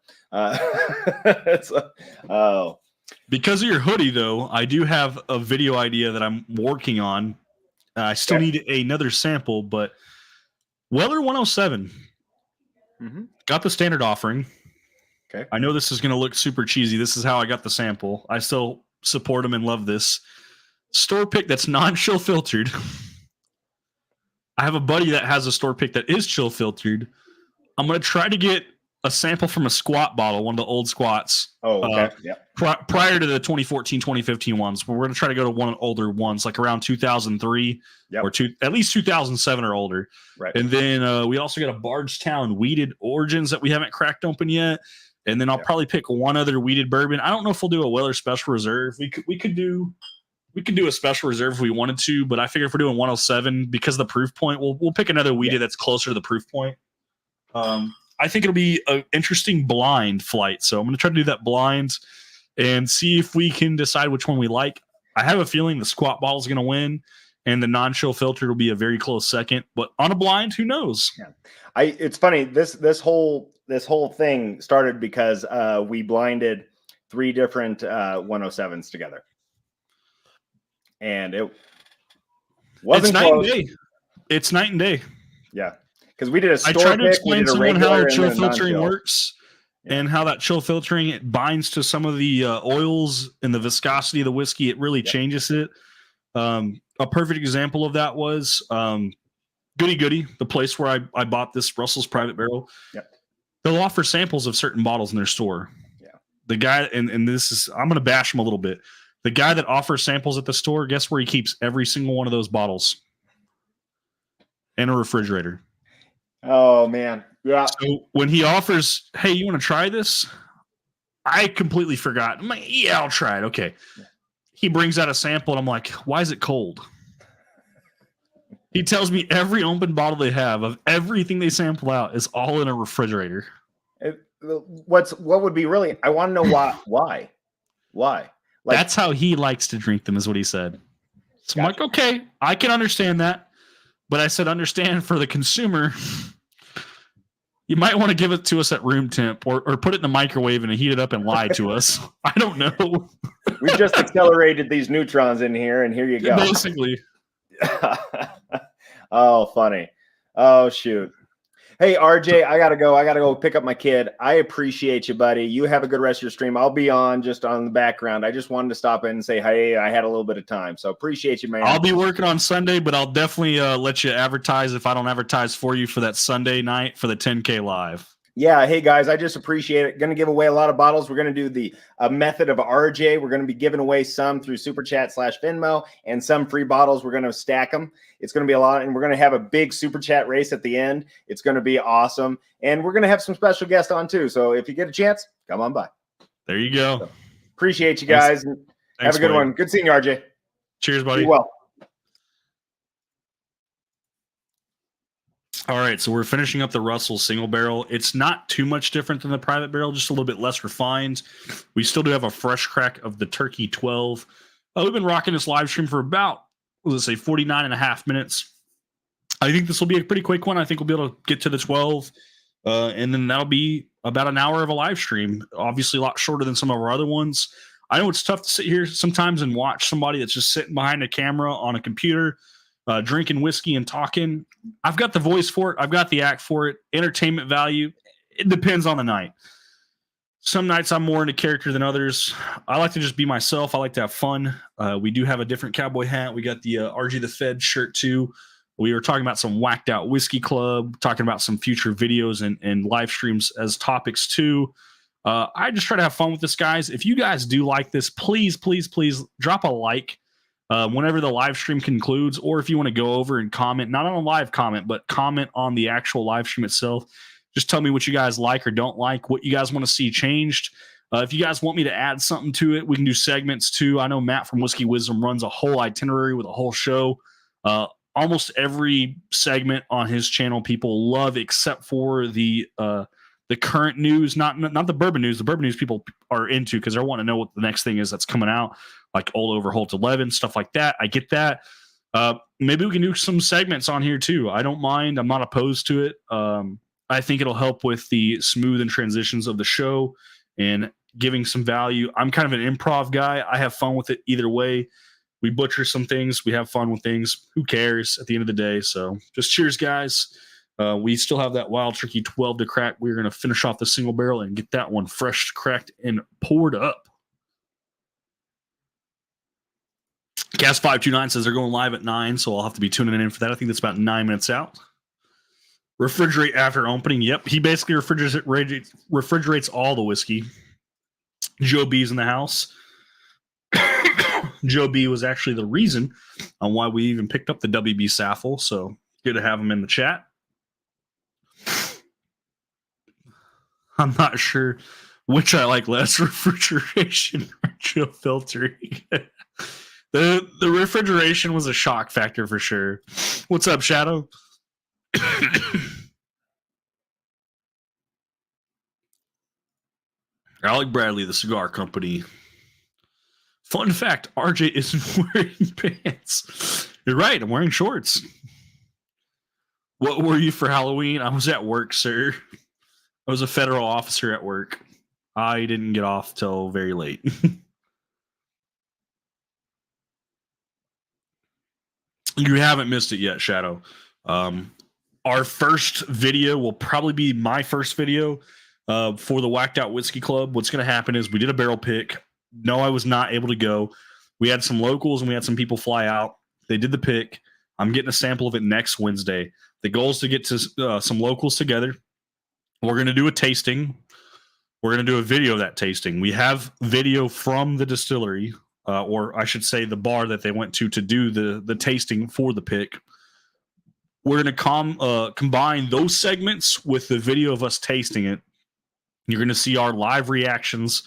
Because of your hoodie, though, I do have a video idea that I'm working on. I still need another sample, but Weller 107 got the standard offering. Okay. I know this is going to look super cheesy. This is how I got the sample. I still support them and love this. Store pick that's non-chill filtered. I have a buddy that has a store pick that is chill filtered. I'm going to try to get a sample from a squat bottle, one of the old squats. Oh, okay. Prior to the 2014, 2015 ones. We're going to try to go to one older ones, like around 2003 or at least 2007 or older. Right. And then we also got a Bardstown weeded Origins that we haven't cracked open yet. And then I'll probably pick one other weeded bourbon. I don't know if we'll do a Weller Special Reserve. We could do a special reserve if we wanted to, but I figure if we're doing 107 because of the proof point, we'll pick another weeded that's closer to the proof point. I think it'll be an interesting blind flight. So I'm going to try to do that blind and see if we can decide which one we like. I have a feeling the squat bottle is going to win and the non-chill filter will be a very close second, but on a blind, who knows? Yeah. It's funny. This whole thing started because we blinded 3 different 107s together. And it wasn't close. It's night and day. Yeah. Because we did a store I tried to pick, explain to someone how chill filtering works and how that chill filtering it binds to some of the oils and the viscosity of the whiskey. It really changes it. A perfect example of that was Goody Goody, the place where I bought this Russell's Private Barrel. Yep. They'll offer samples of certain bottles in their store. Yeah. The guy, and this is, I'm going to bash him a little bit. The guy that offers samples at the store, guess where he keeps every single one of those bottles? In a refrigerator. Oh, man. Yeah. So when he offers, hey, you want to try this? I completely forgot. I'm like, yeah, I'll try it. Okay. He brings out a sample, and I'm like, why is it cold? He tells me every open bottle they have of everything they sample out is all in a refrigerator. What would be really, I want to know why. Like, that's how he likes to drink them, is what he said. So I'm like, okay, I can understand that. But I said, understand for the consumer, you might want to give it to us at room temp or put it in the microwave and heat it up and lie to us. I don't know. We just accelerated these neutrons in here, and here you go. Basically. Oh, funny. Oh, shoot. Hey, RJ, I gotta go pick up my kid. I appreciate you, buddy. You have a good rest of your stream. I'll be on just on the background. I just wanted to stop in and say, hey, I had a little bit of time. So appreciate you, man. I'll be working on Sunday, but I'll definitely let you advertise if I don't advertise for you for that Sunday night for the 10K live. Yeah. Hey, guys, I just appreciate it. Going to give away a lot of bottles. We're going to do the method of RJ. We're going to be giving away some through Super Chat / Venmo and some free bottles. We're going to stack them. It's going to be a lot. And we're going to have a big Super Chat race at the end. It's going to be awesome. And we're going to have some special guests on too. So if you get a chance, come on by. There you go. So, appreciate you guys. Thanks, have a good one. Good seeing you, RJ. Cheers, buddy. Be well. All right, so we're finishing up the Russell single barrel. It's not too much different than the private barrel, just a little bit less refined. We still do have a fresh crack of the Turkey 12. We've been rocking this live stream for about, let's say, 49 and a half minutes. I think this will be a pretty quick one. I think we'll be able to get to the 12, and then that'll be about an hour of a live stream. Obviously, a lot shorter than some of our other ones. I know it's tough to sit here sometimes and watch somebody that's just sitting behind a camera on a computer, drinking whiskey and talking. I've got the voice for it. I've got the act for it. Entertainment value. it depends on the night. Some nights I'm more into character than others. I like to just be myself. I like to have fun. We do have a different cowboy hat. We got the RG the Fed shirt too. We were talking about some whacked out whiskey club, talking about some future videos and live streams as topics too. I just try to have fun with this, guys. If you guys do like this, please, please, please drop a like whenever the live stream concludes, or if you want to go over and comment, not on a live comment, but comment on the actual live stream itself. Just tell me what you guys like or don't like, what you guys want to see changed. If you guys want me to add something to it, we can do segments too. I know Matt from Whiskey Wisdom runs a whole itinerary with a whole show. Almost every segment on his channel people love, except for the current news, not the bourbon news. The bourbon news people are into because they want to know what the next thing is that's coming out, like Old Overholt 11, stuff like that. I get that. Maybe we can do some segments on here too. I don't mind. I'm not opposed to it. I think it'll help with the smooth and transitions of the show and giving some value. I'm kind of an improv guy. I have fun with it either way. We butcher some things. We have fun with things. Who cares at the end of the day? So just cheers, guys. We still have that Wild Turkey 12 to crack. We're going to finish off the single barrel and get that one fresh, cracked, and poured up. Gas529 says they're going live at 9, so I'll have to be tuning in for that. I think that's about 9 minutes out. Refrigerate after opening. Yep, he basically refrigerates all the whiskey. Joe B's in the house. Joe B was actually the reason on why we even picked up the WB Saffel, so good to have him in the chat. I'm not sure which I like less, refrigeration or chill filtering. The refrigeration was a shock factor for sure. What's up, Shadow? Alec Bradley, the cigar company. Fun fact, RJ isn't wearing pants. You're right, I'm wearing shorts. What were you for Halloween? I was at work, sir. I was a federal officer at work. I didn't get off till very late. You haven't missed it yet, Shadow. Our first video will probably be my first video for the Whacked Out Whiskey Club. What's going to happen is we did a barrel pick. No, I was not able to go. We had some locals and we had some people fly out. They did the pick. I'm getting a sample of it next Wednesday. The goal is to get to some locals together. We're going to do a tasting. We're going to do a video of that tasting. We have video from the distillery, or I should say the bar that they went to do the tasting for the pick. We're going to combine those segments with the video of us tasting it. You're going to see our live reactions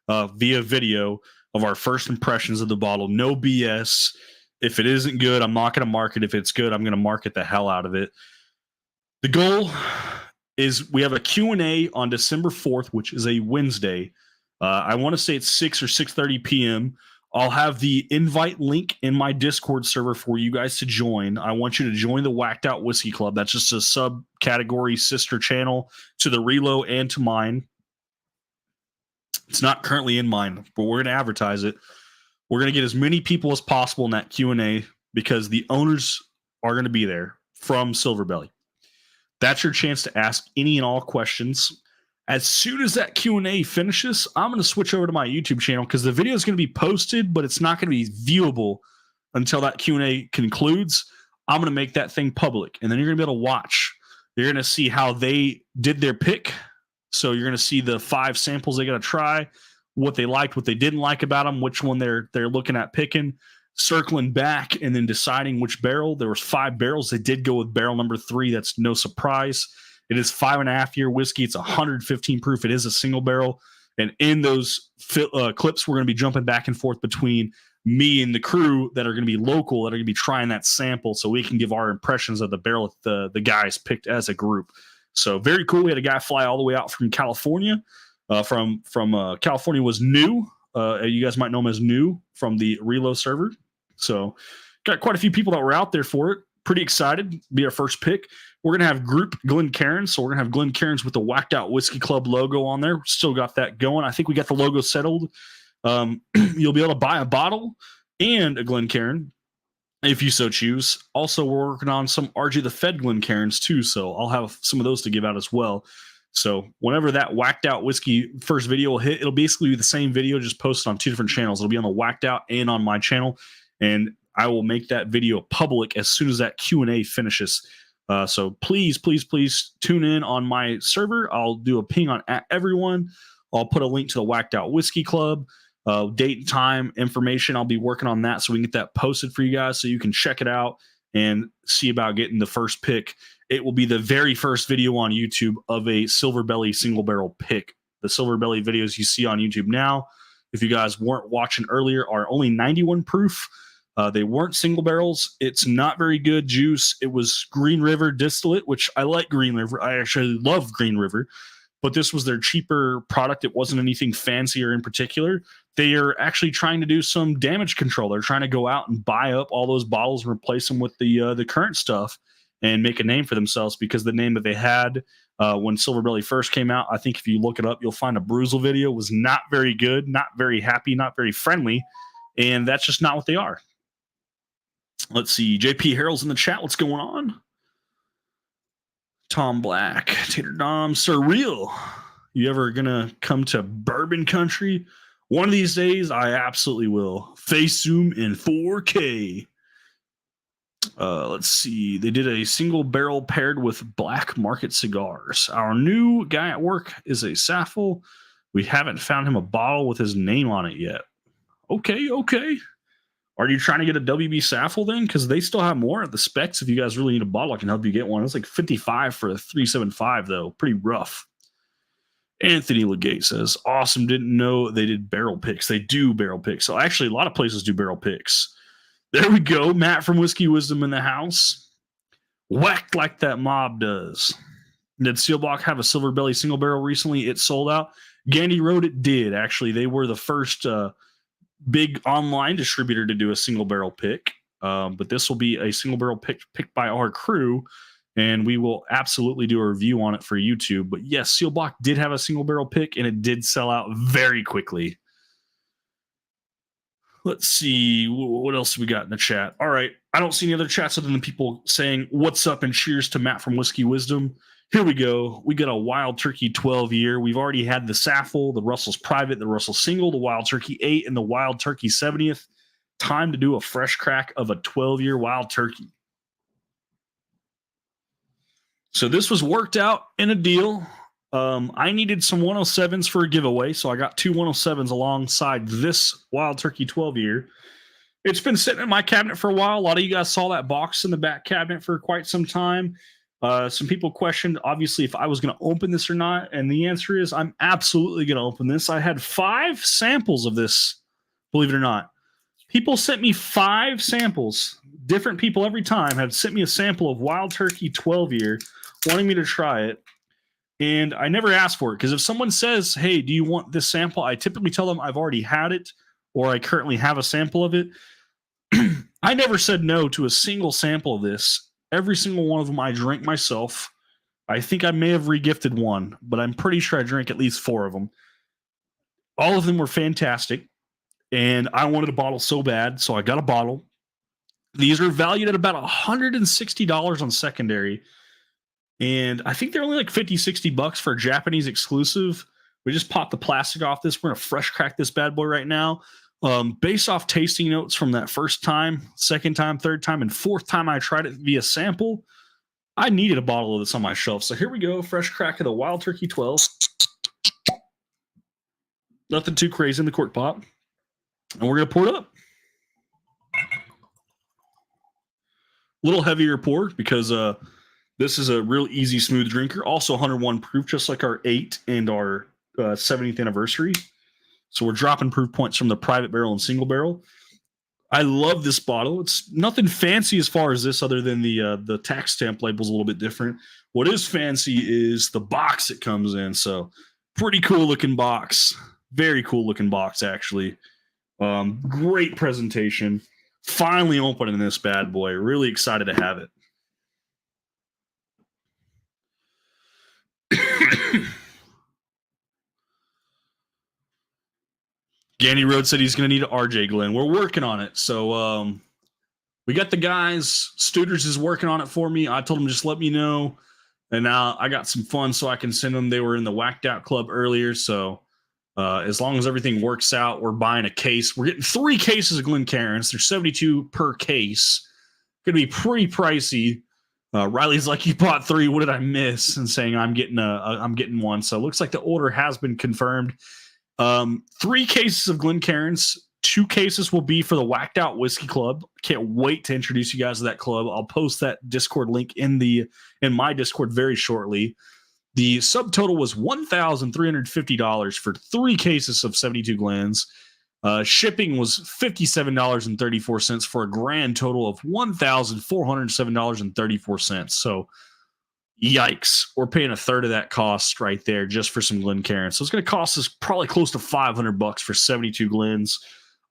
via video of our first impressions of the bottle. No BS. If it isn't good, I'm not going to mark it. If it's good, I'm going to market the hell out of it. The goal is we have a Q&A on December 4th, which is a Wednesday. I want to say it's 6 or 6:30 p.m. I'll have the invite link in my Discord server for you guys to join. I want you to join the Whacked Out Whiskey Club. That's just a subcategory sister channel to the Relo and to mine. It's not currently in mine, but we're going to advertise it. We're going to get as many people as possible in that Q&A because the owners are going to be there from Silver Belly. That's your chance to ask any and all questions. As soon as that Q&A finishes, I'm going to switch over to my YouTube channel because the video is going to be posted, but it's not going to be viewable until that Q&A concludes. I'm going to make that thing public, and then you're going to be able to watch. You're going to see how they did their pick. So you're going to see the 5 samples they got to try, what they liked, what they didn't like about them, which one they're looking at picking, circling back, and then deciding which barrel. There was 5 barrels. They did go with barrel number 3. That's no surprise. It is 5.5-year whiskey. It's 115 proof. It is a single barrel. And in those clips, we're going to be jumping back and forth between me and the crew that are going to be local, that are going to be trying that sample so we can give our impressions of the barrel that the guys picked as a group. So very cool. We had a guy fly all the way out from California. From California was New. You guys might know him as New from the Relo server. So got quite a few people that were out there for it. Pretty excited. Be our first pick. We're going to have group Glencairn. So we're going to have Glencairns with the Whacked Out Whiskey Club logo on there. Still got that going. I think we got the logo settled. You'll be able to buy a bottle and a Glencairn if you so choose. Also, we're working on some RG the Fed Glencairns too. So I'll have some of those to give out as well. So whenever that Whacked Out Whiskey first video will hit, it'll basically be the same video, just posted on 2 different channels. It'll be on the Whacked Out and on my channel, and I will make that video public as soon as that Q&A finishes. So please tune in on my server. I'll do a ping on everyone. I'll put a link to the Whacked Out Whiskey Club, date and time information. I'll be working on that so we can get that posted for you guys so you can check it out and see about getting the first pick. It will be the very first video on YouTube of a Silver Belly single barrel pick. The Silver Belly videos you see on YouTube now, if you guys weren't watching earlier, are only 91 proof. They weren't single barrels. It's not very good juice. It was Green River distillate, which I like Green River. I actually love Green River, but this was their cheaper product. It wasn't anything fancier in particular. They are actually trying to do some damage control. They're trying to go out and buy up all those bottles and replace them with the current stuff and make a name for themselves, because the name that they had when Silver Belly first came out, I think if you look it up, you'll find a Bruzel video, was not very good, not very happy, not very friendly, and that's just not what they are. Let's see. JP Harold's in the chat. What's going on? Tom Black, Tater Dom, Surreal. You ever gonna come to Bourbon Country? One of these days, I absolutely will. Face Zoom in 4K. Let's see. They did a single barrel paired with Black Market cigars. Our new guy at work is a Saffel. We haven't found him a bottle with his name on it yet. Okay. Are you trying to get a WB Saffel then? Because they still have more at the specs. If you guys really need a bottle, I can help you get one. It's like $55 for a 375, though. Pretty rough. Anthony Legate says, awesome. Didn't know they did barrel picks. They do barrel picks. So actually, a lot of places do barrel picks. There we go. Matt from Whiskey Wisdom in the house. Whacked like that mob does. Did Sealblock have a Silver Belly single barrel recently? It sold out. Gandy Road, it did. Actually, they were the first big online distributor to do a single barrel pick. But this will be a single barrel picked by our crew, and we will absolutely do a review on it for YouTube. But yes, Sealblock did have a single barrel pick, and it did sell out very quickly. Let's see. What else we got in the chat? All right. I don't see any other chats other than people saying, what's up and cheers to Matt from Whiskey Wisdom. Here we go. We got a Wild Turkey 12 year. We've already had the Saffel, the Russell's Private, the Russell Single, the Wild Turkey 8, and the Wild Turkey 70th. Time to do a fresh crack of a 12-year Wild Turkey. So this was worked out in a deal. I needed some 107s for a giveaway, so I got 2 107s alongside this Wild Turkey 12-year. It's been sitting in my cabinet for a while. A lot of you guys saw that box in the back cabinet for quite some time. Some people questioned, obviously, if I was going to open this or not, and the answer is I'm absolutely going to open this. I had 5 samples of this, believe it or not. People sent me 5 samples. Different people every time have sent me a sample of Wild Turkey 12-year, wanting me to try it. And I never asked for it, because if someone says, hey, do you want this sample? I typically tell them I've already had it, or I currently have a sample of it. I never said no to a single sample of this. Every single one of them I drank myself. I think I may have regifted one, but I'm pretty sure I drank at least 4 of them. All of them were fantastic, and I wanted a bottle so bad, so I got a bottle. These are valued at about $160 on secondary. And I think they're only like $50-$60 for a Japanese exclusive. We just popped the plastic off this. We're going to fresh crack this bad boy right now. Based off tasting notes from that first time, second time, third time, and fourth time I tried it via sample, I needed a bottle of this on my shelf. So here we go. Fresh crack of the Wild Turkey 12. Nothing too crazy in the cork pop. And we're going to pour it up. A little heavier pour because this is a real easy, smooth drinker. Also 101 proof, just like our 8 and our 70th anniversary. So we're dropping proof points from the private barrel and single barrel. I love this bottle. It's nothing fancy as far as this, other than the tax stamp label's a little bit different. What is fancy is the box it comes in. So pretty cool looking box. Very cool looking box, actually. Great presentation. Finally opening this bad boy. Really excited to have it. Ganny Road said he's going to need an RJ Glenn. We're working on it. So we got the guys. Studers is working on it for me. I told him just let me know. And now I got some fun so I can send them. They were in the Whacked Out Club earlier. So as long as everything works out, we're buying a case. We're getting 3 cases of Glencairns. They're $72 per case. Going to be pretty pricey. Riley's like, you bought 3. What did I miss? And saying I'm getting one. So it looks like the order has been confirmed. 3 cases of Glencairns. 2 cases will be for the Whacked Out Whiskey Club. Can't wait to introduce you guys to that club. I'll post that Discord link in my Discord very shortly. The subtotal was $1,350 for 3 cases of 72 Glens. Shipping was $57.34 for a grand total of $1,407.34. So, yikes, we're paying a third of that cost right there just for some Glencairn. So it's going to cost us probably close to $500 for 72 Glens.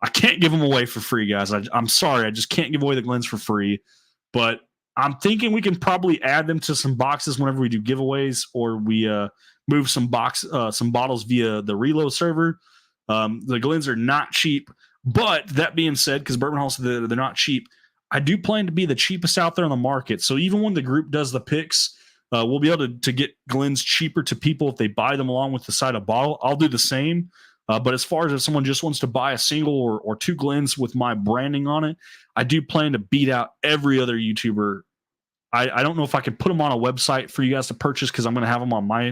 I can't give them away for free, guys. I'm sorry, I just can't give away the Glens for free. But I'm thinking we can probably add them to some boxes whenever we do giveaways, or we move some bottles via the reload server. The Glens are not cheap, but that being said, because Bourbon Hall said they're not cheap, I do plan to be the cheapest out there on the market. So even when the group does the picks, we'll be able to get Glens cheaper to people if they buy them along with the side of bottle. I'll do the same. But as far as if someone just wants to buy a single or 2 Glens with my branding on it, I do plan to beat out every other YouTuber. I don't know if I can put them on a website for you guys to purchase because I'm going to have them on my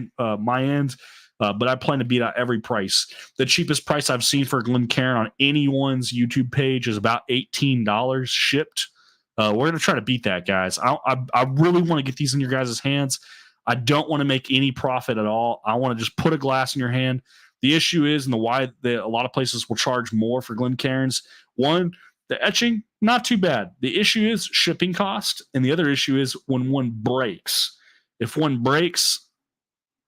end. But I plan to beat out every price. The cheapest price I've seen for Glencairn on anyone's YouTube page is about $18 shipped. We're going to try to beat that, guys. I really want to get these in your guys' hands. I don't want to make any profit at all. I want to just put a glass in your hand. The issue is, and why a lot of places will charge more for Glencairns. One, the etching, not too bad. The issue is shipping cost, and the other issue is when one breaks. If one breaks,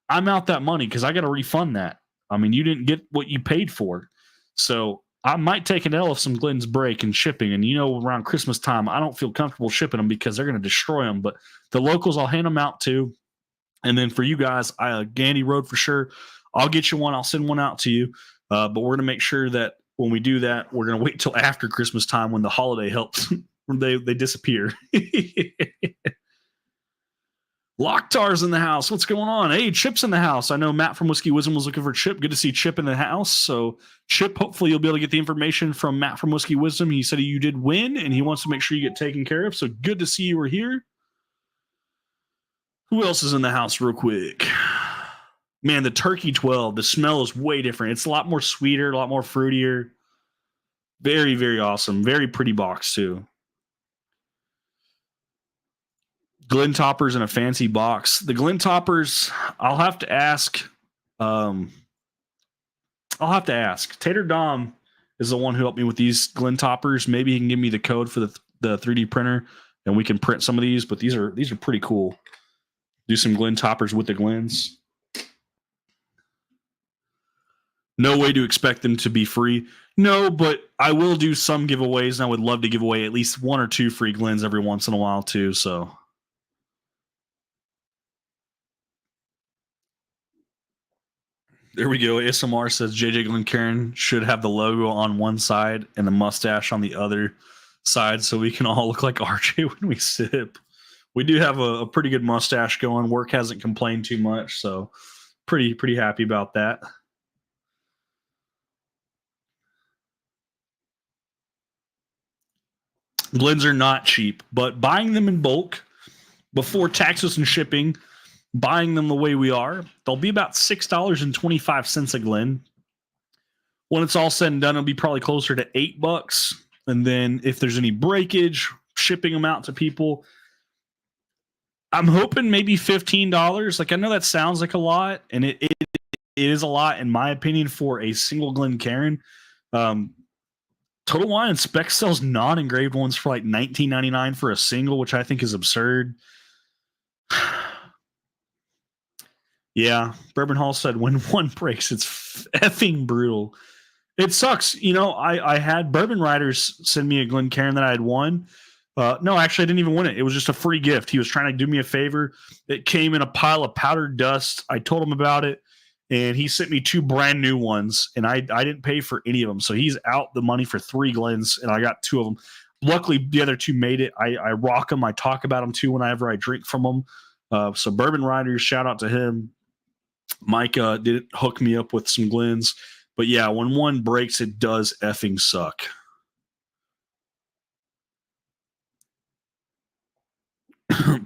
I'm out that money because I got to refund that. I mean, you didn't get what you paid for. So I might take an L if some Glens break and shipping. And, around Christmas time, I don't feel comfortable shipping them because they're going to destroy them. But the locals, I'll hand them out to. And then for you guys, Gandy Road for sure. I'll get you one. I'll send one out to you. But we're going to make sure that when we do that, we're going to wait till after Christmas time when the holiday helps. they disappear. Locktar's in the house. What's going on? Hey, Chip's in the house. I know Matt from Whiskey Wisdom was looking for Chip. Good to see Chip in the house. So, Chip, hopefully you'll be able to get the information from Matt from Whiskey Wisdom. He said you did win, and he wants to make sure you get taken care of. So, good to see you were here. Who else is in the house real quick? Man, the Turkey 12, the smell is way different. It's a lot more sweeter, a lot more fruitier. Very, very awesome. Very pretty box, too. Glen Toppers in a fancy box. The Glen Toppers, I'll have to ask. Tater Dom is the one who helped me with these Glen Toppers. Maybe he can give me the code for the 3D printer, and we can print some of these. But these are pretty cool. Do some Glen Toppers with the Glens. No way to expect them to be free. No, but I will do some giveaways, and I would love to give away at least 1 or 2 free Glens every once in a while too. So. There we go. ASMR says JJ Glencairn should have the logo on one side and the mustache on the other side so we can all look like RJ when we sip. We do have a pretty good mustache going. Work hasn't complained too much, so pretty happy about that. Glens are not cheap, but buying them in bulk before taxes and shipping, buying them the way we are, they'll be about $6.25 a Glen. When it's all said and done, it'll be probably closer to $8. And then if there's any breakage, shipping them out to people, I'm hoping maybe $15. Like, I know that sounds like a lot, and it is a lot in my opinion for a single Glencairn. Total Wine and Spec sells non-engraved ones for like $19.99 for a single, which I think is absurd. Yeah, Bourbon Hall said when one breaks, it's effing brutal. It sucks. I had Bourbon Riders send me a Glencairn that I had won. No, actually, I didn't even win it. It was just a free gift. He was trying to do me a favor. It came in a pile of powdered dust. I told him about it, and he sent me 2 brand new ones, and I didn't pay for any of them. So he's out the money for 3 Glens, and I got 2 of them. Luckily, the other 2 made it. I rock them. I talk about them, too, whenever I drink from them. So Bourbon Riders, shout out to him. Mike did hook me up with some Glens. But yeah, when one breaks, it does effing suck.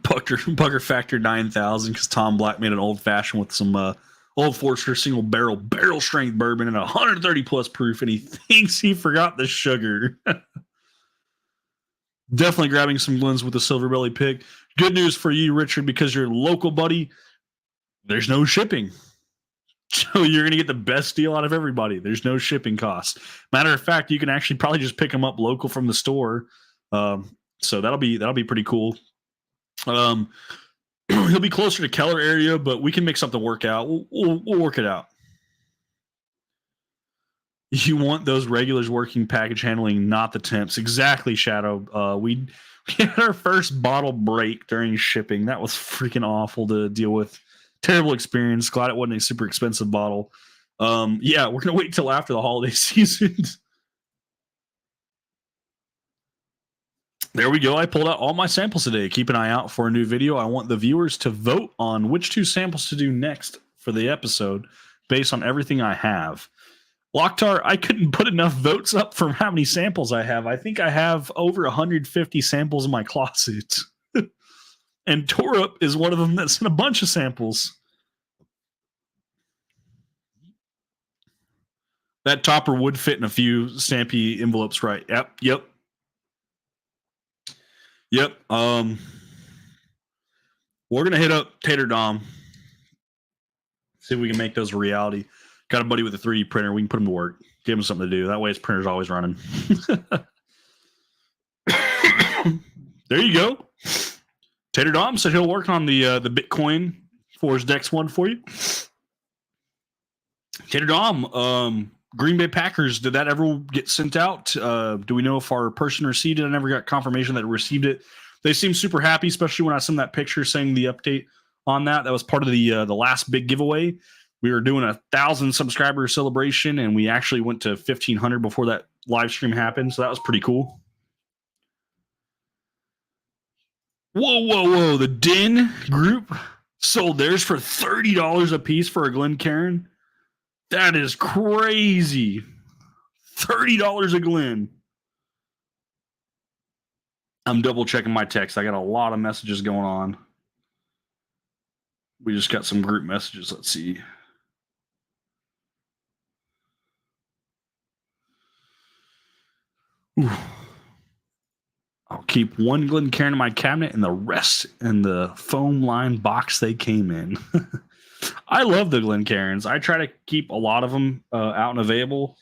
Pucker Factor 9000 because Tom Black made an old fashioned with some Old Forester single barrel strength bourbon and 130 plus proof, and he thinks he forgot the sugar. Definitely grabbing some Glens with the Silver Belly pick. Good news for you, Richard, because you're a local buddy. There's no shipping. So you're going to get the best deal out of everybody. There's no shipping cost. Matter of fact, you can actually probably just pick them up local from the store. So that'll be pretty cool. He'll be closer to Keller area, but we can make something work out. We'll work it out. You want those regulars working package handling, not the temps. Exactly, Shadow. We had our first bottle break during shipping. That was freaking awful to deal with. Terrible experience. Glad it wasn't a super expensive bottle. Yeah, we're going to wait till after the holiday season. There we go. I pulled out all my samples today. Keep an eye out for a new video. I want the viewers to vote on which 2 samples to do next for the episode based on everything I have. Locktar, I couldn't put enough votes up for how many samples I have. I think I have over 150 samples in my closet. And Torup is one of them that's in a bunch of samples. That topper would fit in a few Stampy envelopes, right? Yep. We're going to hit up Tater Dom. See if we can make those a reality. Got a buddy with a 3D printer. We can put him to work. Give him something to do. That way his printer's always running. There you go. Tater Dom said he'll work on the Bitcoin for his Dex 1 for you. Tater Dom, Green Bay Packers, did that ever get sent out? Do we know if our person received it? I never got confirmation that it received it. They seem super happy, especially when I sent that picture saying the update on that. That was part of the last big giveaway. We were doing 1,000 subscriber celebration, and we actually went to 1,500 before that live stream happened. So that was pretty cool. Whoa. The Den group sold theirs for $30 a piece for a Glencairn. That is crazy. $30 a Glen. I'm double checking my text. I got a lot of messages going on. We just got some group messages. Let's see. Ooh. I'll keep one Glencairn in my cabinet and the rest in the foam line box they came in. I love the Glencairns. I try to keep a lot of them out and available.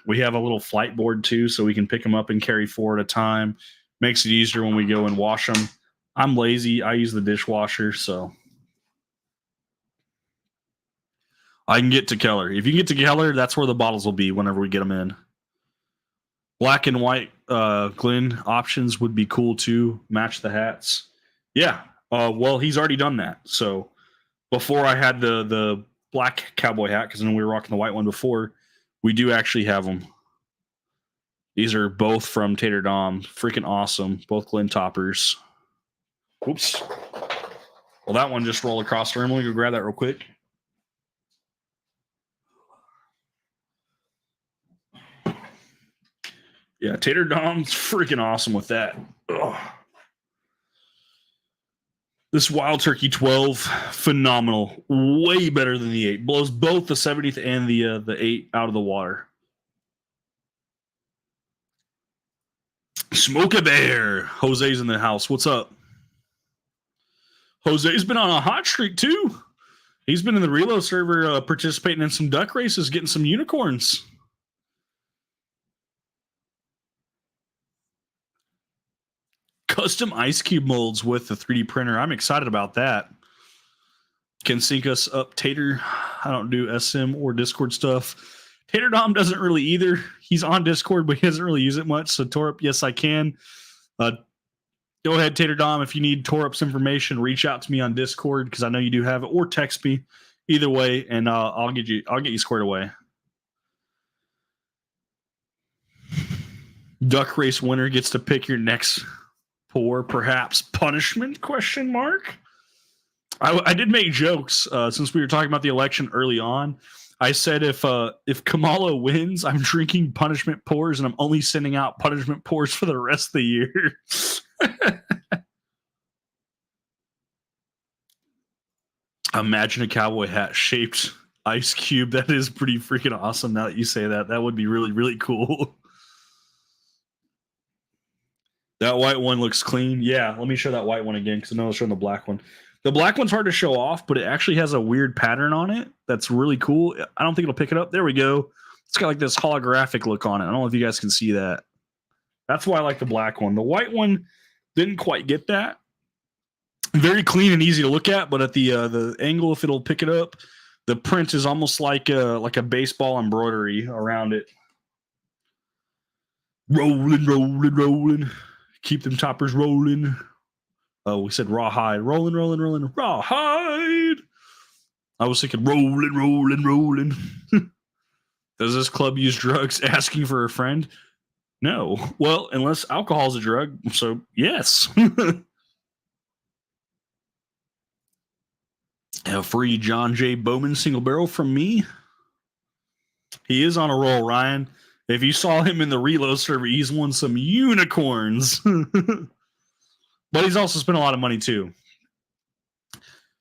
We have a little flight board too, so we can pick them up and carry 4 at a time. Makes it easier when we go and wash them. I'm lazy. I use the dishwasher, so I can get to Keller. If you can get to Keller, that's where the bottles will be whenever we get them in. Black and white Glen options would be cool too. Match the hats. Yeah. Well, he's already done that. So before I had the black cowboy hat, because then we were rocking the white one before, we do actually have them. These are both from Tater Dom. Freaking awesome. Both Glen toppers. Oops. Well, that one just rolled across the room. Let me go grab that real quick. Yeah, Tater Dom's freaking awesome with that. Ugh. This Wild Turkey 12, phenomenal. Way better than the 8. Blows both the 70th and the 8 out of the water. Smoke a Bear. Jose's in the house. What's up? Jose's been on a hot streak too. He's been in the Relo server participating in some duck races, getting some unicorns. Custom ice cube molds with the 3D printer. I'm excited about that. Can sync us up, Tater. I don't do SM or Discord stuff. Tater Dom doesn't really either. He's on Discord, but he doesn't really use it much. So Torup, yes, I can. Go ahead, Tater Dom. If you need Torup's information, reach out to me on Discord because I know you do have it, or text me. Either way, and I'll get you squared away. Duck race winner gets to pick your next pour, perhaps punishment? Question mark. I did make jokes since we were talking about the election early on. I said if Kamala wins, I'm drinking punishment pours and I'm only sending out punishment pours for the rest of the year. Imagine a cowboy hat shaped ice cube. That is pretty freaking awesome. Now that you say that, that would be really, really cool. That white one looks clean. Yeah, let me show that white one again because I know I was showing the black one. The black one's hard to show off, but it actually has a weird pattern on it that's really cool. I don't think it'll pick it up. There we go. It's got like this holographic look on it. I don't know if you guys can see that. That's why I like the black one. The white one didn't quite get that. Very clean and easy to look at, but at the angle, if it'll pick it up, the print is almost like a baseball embroidery around it. Rolling, rolling, rolling. Keep them toppers rolling. Oh, we said rawhide. Rolling, rolling, rolling. Rawhide. I was thinking rolling, rolling, rolling. Does this club use drugs? Asking for a friend? No. Well, unless alcohol is a drug. So, yes. A free John J. Bowman single barrel from me. He is on a roll, Ryan. If you saw him in the reload server, he's won some unicorns. But he's also spent a lot of money, too.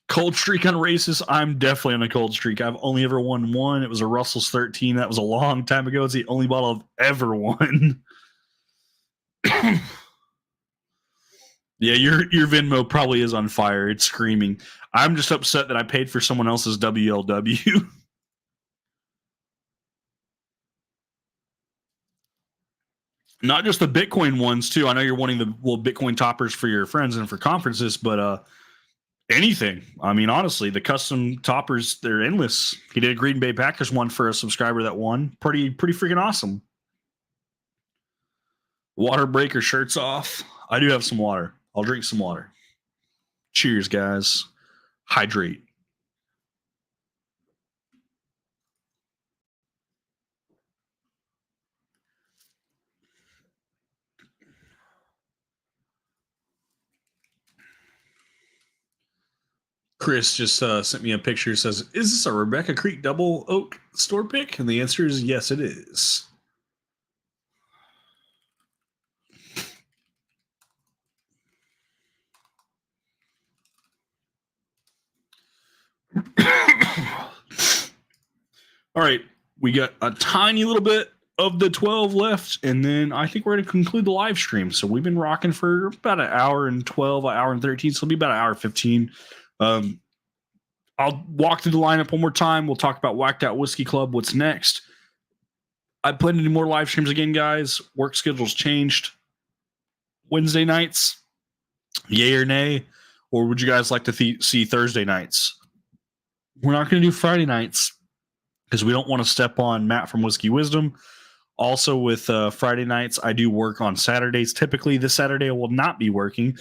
Cold streak on races. I'm definitely on a cold streak. I've only ever won one. It was a Russell's 13. That was a long time ago. It's the only bottle I've ever won. Yeah, your Venmo probably is on fire. It's screaming. I'm just upset that I paid for someone else's WLW. Not just the Bitcoin ones, too. I know you're wanting the Bitcoin toppers for your friends and for conferences, but anything. I mean, honestly, the custom toppers, they're endless. He did a Green Bay Packers one for a subscriber that won. Pretty freaking awesome. Water break or shirts off. I do have some water. I'll drink some water. Cheers, guys. Hydrate. Chris just sent me a picture. Says, "Is this a Rebecca Creek Double Oak store pick?" And the answer is yes, it is. All right, we got a tiny little bit of the 12 left, and then I think we're going to conclude the live stream. So we've been rocking for about an hour and 12, an hour and 13, so it'll be about an hour 15. I'll walk through the lineup one more time. We'll talk about Whacked Out Whiskey Club, what's next. I plan to do more live streams again, guys. Work schedule's changed. Wednesday nights, yay or nay? Or would you guys like to see Thursday nights? We're not going to do Friday nights because we don't want to step on Matt from Whiskey Wisdom. Also, with Friday nights, I do work on Saturdays. Typically, this Saturday I will not be working.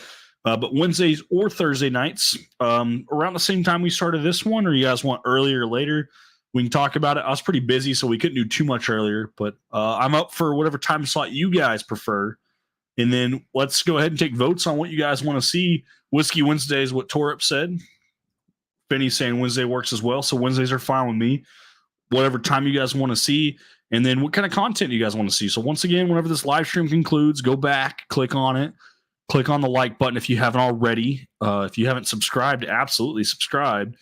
But Wednesdays or Thursday nights, around the same time we started this one, or you guys want earlier or later, we can talk about it. I was pretty busy, so we couldn't do too much earlier. But I'm up for whatever time slot you guys prefer. And then let's go ahead and take votes on what you guys want to see. Whiskey Wednesday is what Torup said. Benny's saying Wednesday works as well. So Wednesdays are fine with me. Whatever time you guys want to see. And then what kind of content you guys want to see. So once again, whenever this live stream concludes, go back, click on it. Click on the like button if you haven't already. If you haven't subscribed, absolutely subscribe.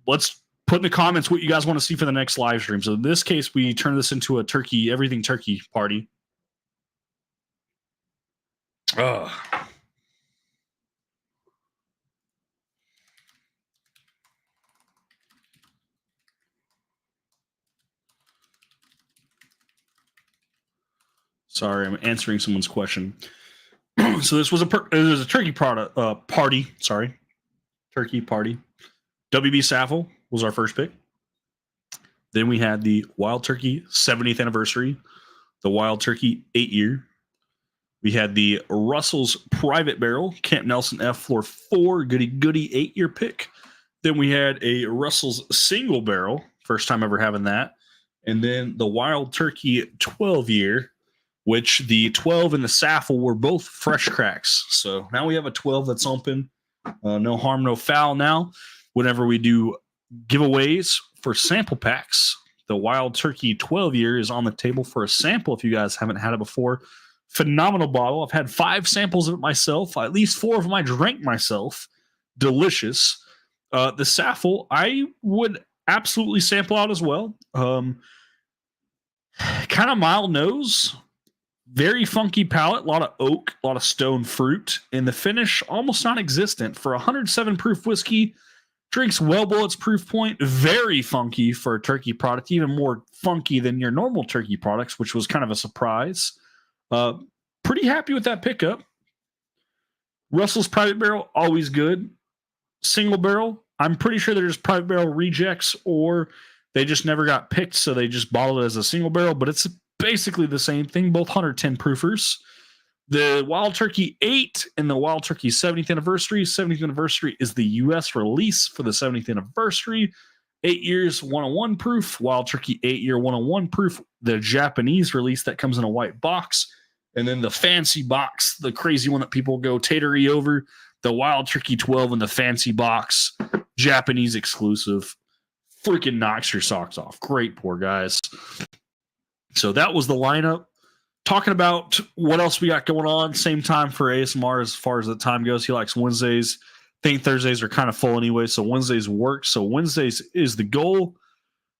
Let's put in the comments what you guys want to see for the next live stream. So in this case, we turn this into a everything turkey party. Sorry, I'm answering someone's question. So this was a turkey party. Sorry, turkey party. WB Saffel was our first pick. Then we had the Wild Turkey 70th anniversary, the Wild Turkey 8-year. We had the Russell's Private Barrel, Camp Nelson F Floor 4, goody 8-year pick. Then we had a Russell's Single Barrel, first time ever having that. And then the Wild Turkey 12-year, which the 12 and the Saffel were both fresh cracks. So now we have a 12 that's open. No harm, no foul now. Whenever we do giveaways for sample packs, the Wild Turkey 12 year is on the table for a sample if you guys haven't had it before. Phenomenal bottle. I've had 5 samples of it myself. At least 4 of them I drank myself. Delicious. The Saffel, I would absolutely sample out as well. Kind of mild nose, very funky palate, a lot of oak, a lot of stone fruit, and the finish almost non-existent for 107 proof whiskey. Drinks well below its proof point. Very funky for a turkey product, even more funky than your normal turkey products, which was kind of a surprise. Pretty happy with that pickup. Russell's Private Barrel, always good. Single barrel, I'm pretty sure they're just private barrel rejects, or they just never got picked, so they just bottled it as a single barrel, but it's basically the same thing, both 110 proofers. The Wild Turkey 8 and the Wild Turkey 70th anniversary. 70th anniversary is the U.S. release for the 70th anniversary. 8 years, 101 proof. Wild Turkey 8 year, 101 proof. The Japanese release that comes in a white box. And then the fancy box, the crazy one that people go tatery over. The Wild Turkey 12 in the fancy box. Japanese exclusive. Freaking knocks your socks off. Great pour, guys. So that was the lineup. Talking about what else we got going on. Same time for ASMR as far as the time goes. He likes Wednesdays. I think Thursdays are kind of full anyway, so Wednesdays work. So Wednesdays is the goal.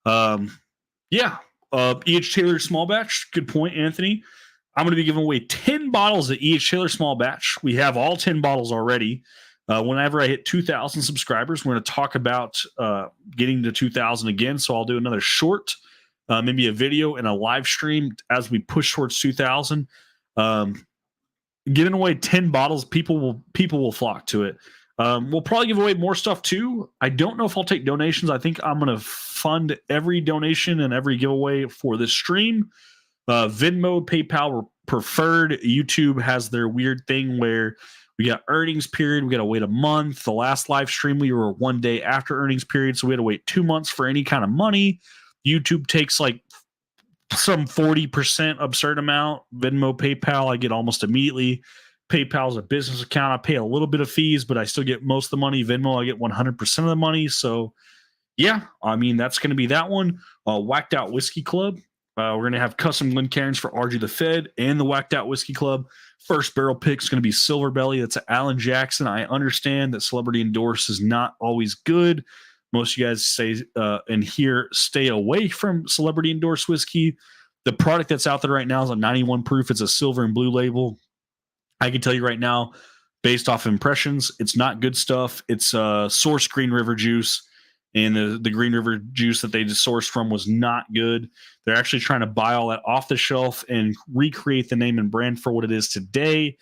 E.H. Taylor small batch. Good point, Anthony. I'm going to be giving away 10 bottles of E.H. Taylor small batch. We have all 10 bottles already. Whenever I hit 2,000 subscribers, we're going to talk about getting to 2,000 again. So I'll do another short, maybe a video and a live stream as we push towards 2,000. Giving away 10 bottles, people will flock to it. We'll probably give away more stuff too. I don't know if I'll take donations. I think I'm going to fund every donation and every giveaway for this stream. Venmo, PayPal were preferred. YouTube has their weird thing where we got earnings period. We got to wait a month. The last live stream, we were 1 day after earnings period, so we had to wait 2 months for any kind of money. YouTube takes like some 40% absurd amount. Venmo, PayPal, I get almost immediately. PayPal's a business account. I pay a little bit of fees, but I still get most of the money. Venmo, I get 100% of the money. So, yeah, I mean, that's going to be that one. Whacked Out Whiskey Club. We're going to have custom Glencairns for RG the Fed and the Whacked Out Whiskey Club. First barrel pick is going to be Silver Belly. That's Alan Jackson. I understand that celebrity endorse is not always good. Most of you guys say and here stay away from celebrity endorsed whiskey. The product that's out there right now is a 91 proof. It's a silver and blue label. I can tell you right now, based off impressions, it's not good stuff. It's source Green River juice, and the Green River juice that they just sourced from was not good. They're actually trying to buy all that off the shelf and recreate the name and brand for what it is today.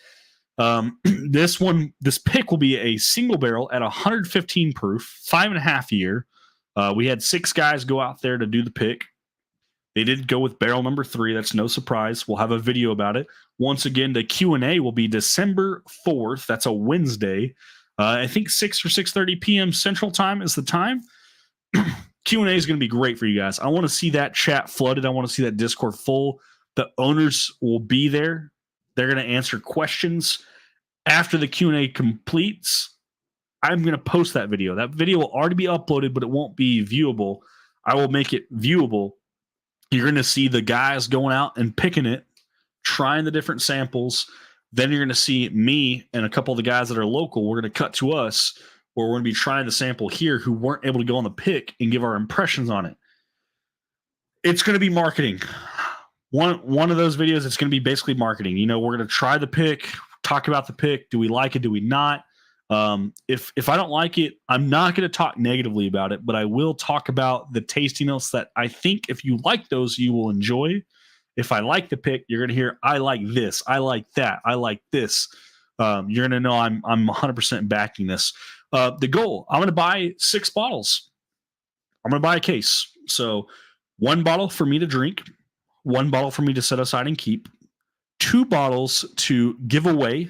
This pick will be a single barrel at 115 proof, 5.5 year. We had 6 guys go out there to do the pick. They did go with barrel number 3. That's no surprise. We'll have a video about it. Once again, the Q&A will be December 4th. That's a Wednesday. I think 6 or 6:30 p.m. Central Time is the time. Q&A is going to be great for you guys. I want to see that chat flooded. I want to see that Discord full. The owners will be there. They're going to answer questions. After the Q&A completes, I'm going to post that video. That video will already be uploaded, but it won't be viewable. I will make it viewable. You're going to see the guys going out and picking it, trying the different samples. Then you're going to see me and a couple of the guys that are local. We're going to cut to us where we're going to be trying the sample here who weren't able to go on the pick and give our impressions on it. It's going to be marketing. One of those videos, it's going to be basically marketing. You know, we're going to try the pick, talk about the pick. Do we like it? Do we not? If I don't like it, I'm not going to talk negatively about it, but I will talk about the tasty notes that I think if you like those, you will enjoy. If I like the pick, you're going to hear, I like this, I like that, I like this. You're going to know I'm 100% backing this. The goal, I'm going to buy 6 bottles. I'm going to buy a case. So 1 bottle for me to drink, 1 bottle for me to set aside and keep, 2 bottles to give away.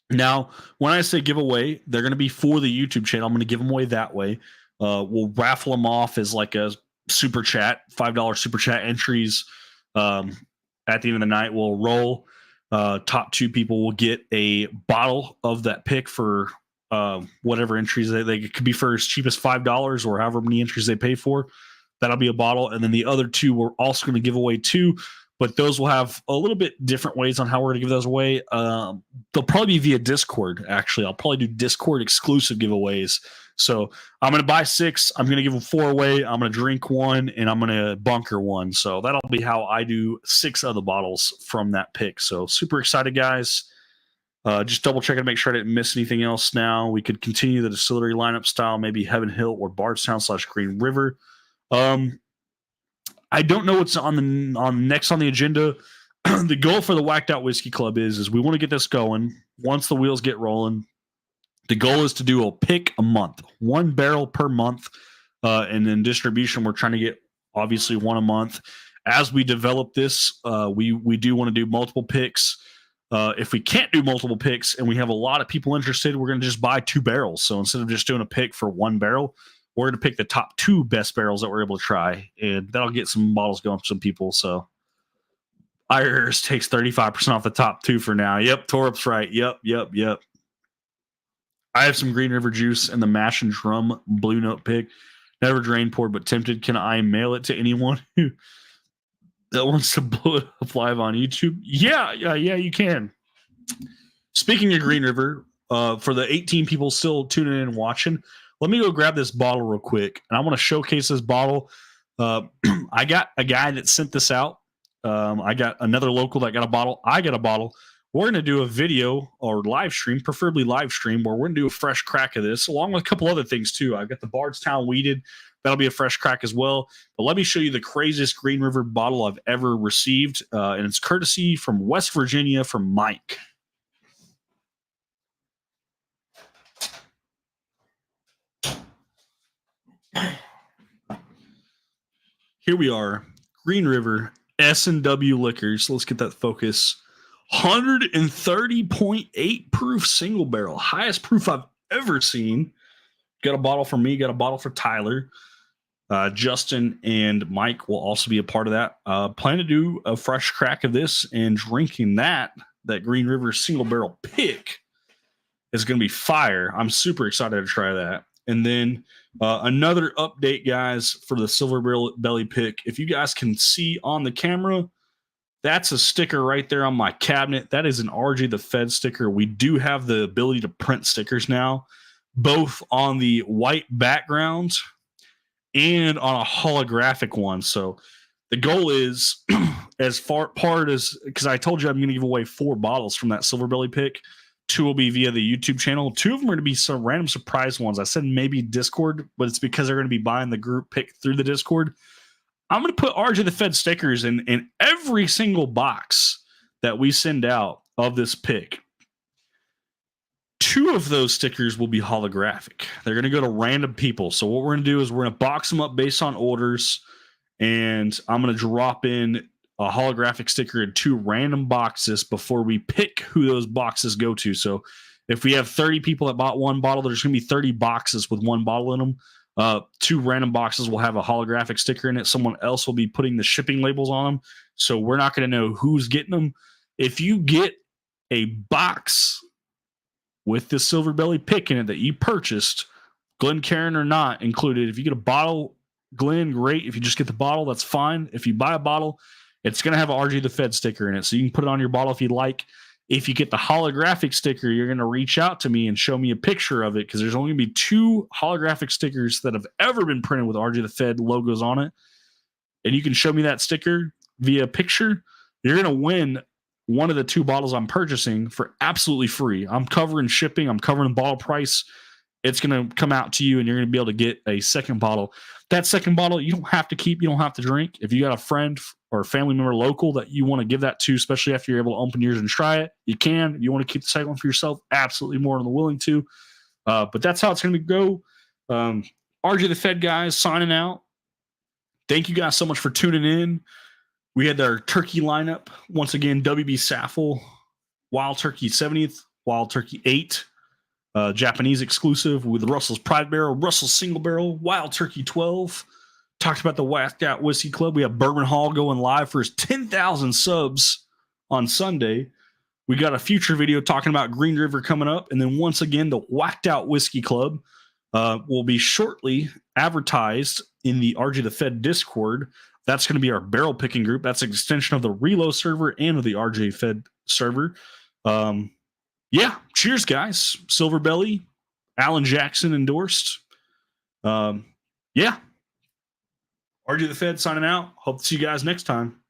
Now, when I say giveaway, they're going to be for the YouTube channel. I'm going to give them away that way. We'll raffle them off as like a super chat, $5 super chat entries. At the end of the night, we'll roll. Top 2 people will get a bottle of that pick for whatever entries they could be for as cheap as $5 or however many entries they pay for. That'll be a bottle. And then the other two we're also going to give away too, but those will have a little bit different ways on how we're going to give those away. They'll probably be via Discord. Actually, I'll probably do Discord exclusive giveaways. So I'm going to buy 6. I'm going to give them 4 away. I'm going to drink 1 and I'm going to bunker 1. So that'll be how I do 6 other bottles from that pick. So super excited, guys. Just double checking to make sure I didn't miss anything else now. We could continue the distillery lineup style, maybe Heaven Hill or Bardstown / Green River. I don't know what's on next on the agenda. The goal for the Whacked Out Whiskey Club is we want to get this going. Once the wheels get rolling, the goal is to do a pick a month, 1 barrel per month. And then distribution, we're trying to get obviously 1 a month. As we develop this, we do want to do multiple picks. If we can't do multiple picks and we have a lot of people interested, we're going to just buy 2 barrels. So instead of just doing a pick for 1 barrel, we're going to pick the top 2 best barrels that we're able to try, and that'll get some bottles going for some people. So Irish takes 35% off the top 2 for now. Yep, Torup's right. Yep. I have some Green River juice and the mash and drum Blue Note pick. Never drain poured, but tempted. Can I mail it to anyone who that wants to blow it up live on YouTube? Yeah, you can. Speaking of Green River, for the 18 people still tuning in and watching, let me go grab this bottle real quick, and I want to showcase this bottle. I got a guy that sent this out. I got another local that got a bottle. I got a bottle. We're going to do a video or live stream, preferably live stream, where we're going to do a fresh crack of this, along with a couple other things too. I've got the Bardstown Weeded. That'll be a fresh crack as well. But let me show you the craziest Green River bottle I've ever received, and it's courtesy from West Virginia from Mike. Here we are, Green River S&W Liquors. Let's get that focus. 130.8 proof single barrel, highest proof I've ever seen. Got a bottle for me, got a bottle for Tyler. Justin and Mike will also be a part of that. Plan to do a fresh crack of this and drinking that Green River single barrel pick is going to be fire. I'm super excited to try that. And then another update, guys, for the Silver Belly pick. If you guys can see on the camera, that's a sticker right there on my cabinet. That is an RJ the Fed sticker. We do have the ability to print stickers now, both on the white background and on a holographic one. So the goal is as far part as, because I told you I'm going to give away 4 bottles from that Silver Belly pick. 2 will be via the YouTube channel. 2 of them are going to be some random surprise ones. I said maybe Discord, but it's because they're going to be buying the group pick through the Discord. I'm going to put RJ the Fed stickers in every single box that we send out of this pick. 2 of those stickers will be holographic. They're going to go to random people. So what we're going to do is we're going to box them up based on orders, and I'm going to drop in a holographic sticker in 2 random boxes before we pick who those boxes go to. So if we have 30 people that bought 1 bottle, there's going to be 30 boxes with 1 bottle in them. 2 random boxes will have a holographic sticker in it. Someone else will be putting the shipping labels on them. So we're not going to know who's getting them. If you get a box with the Silver Belly pick in it that you purchased, Glencairn or not included, if you get a bottle, Glen, great. If you just get the bottle, that's fine. If you buy a bottle, it's going to have an RJ the Fed sticker in it. So you can put it on your bottle if you'd like. If you get the holographic sticker, you're going to reach out to me and show me a picture of it, because there's only going to be 2 holographic stickers that have ever been printed with RJ the Fed logos on it. And you can show me that sticker via picture. You're going to win one of the 2 bottles I'm purchasing for absolutely free. I'm covering shipping. I'm covering the bottle price. It's going to come out to you, and you're going to be able to get a second bottle. That second bottle, you don't have to keep. You don't have to drink. If you got a friend or a family member local that you want to give that to, especially after you're able to open yours and try it, you can. If you want to keep the second one for yourself, absolutely more than willing to. But that's how it's going to go. RJ the Fed guys signing out. Thank you guys so much for tuning in. We had our turkey lineup. Once again, WB Saffel, Wild Turkey 70th, Wild Turkey 8, Japanese exclusive with Russell's Pride Barrel, Russell's Single Barrel, Wild Turkey 12. Talked about the Whacked Out Whiskey Club. We have Bourbon Hall going live for his 10,000 subs on Sunday. We got a future video talking about Green River coming up. And then once again, the Whacked Out Whiskey Club will be shortly advertised in the RG the Fed Discord. That's going to be our barrel picking group. That's an extension of the Relo server and of the RJ Fed server. Yeah, cheers, guys. Silver Belly, Alan Jackson endorsed. Yeah. RJ the Fed signing out. Hope to see you guys next time.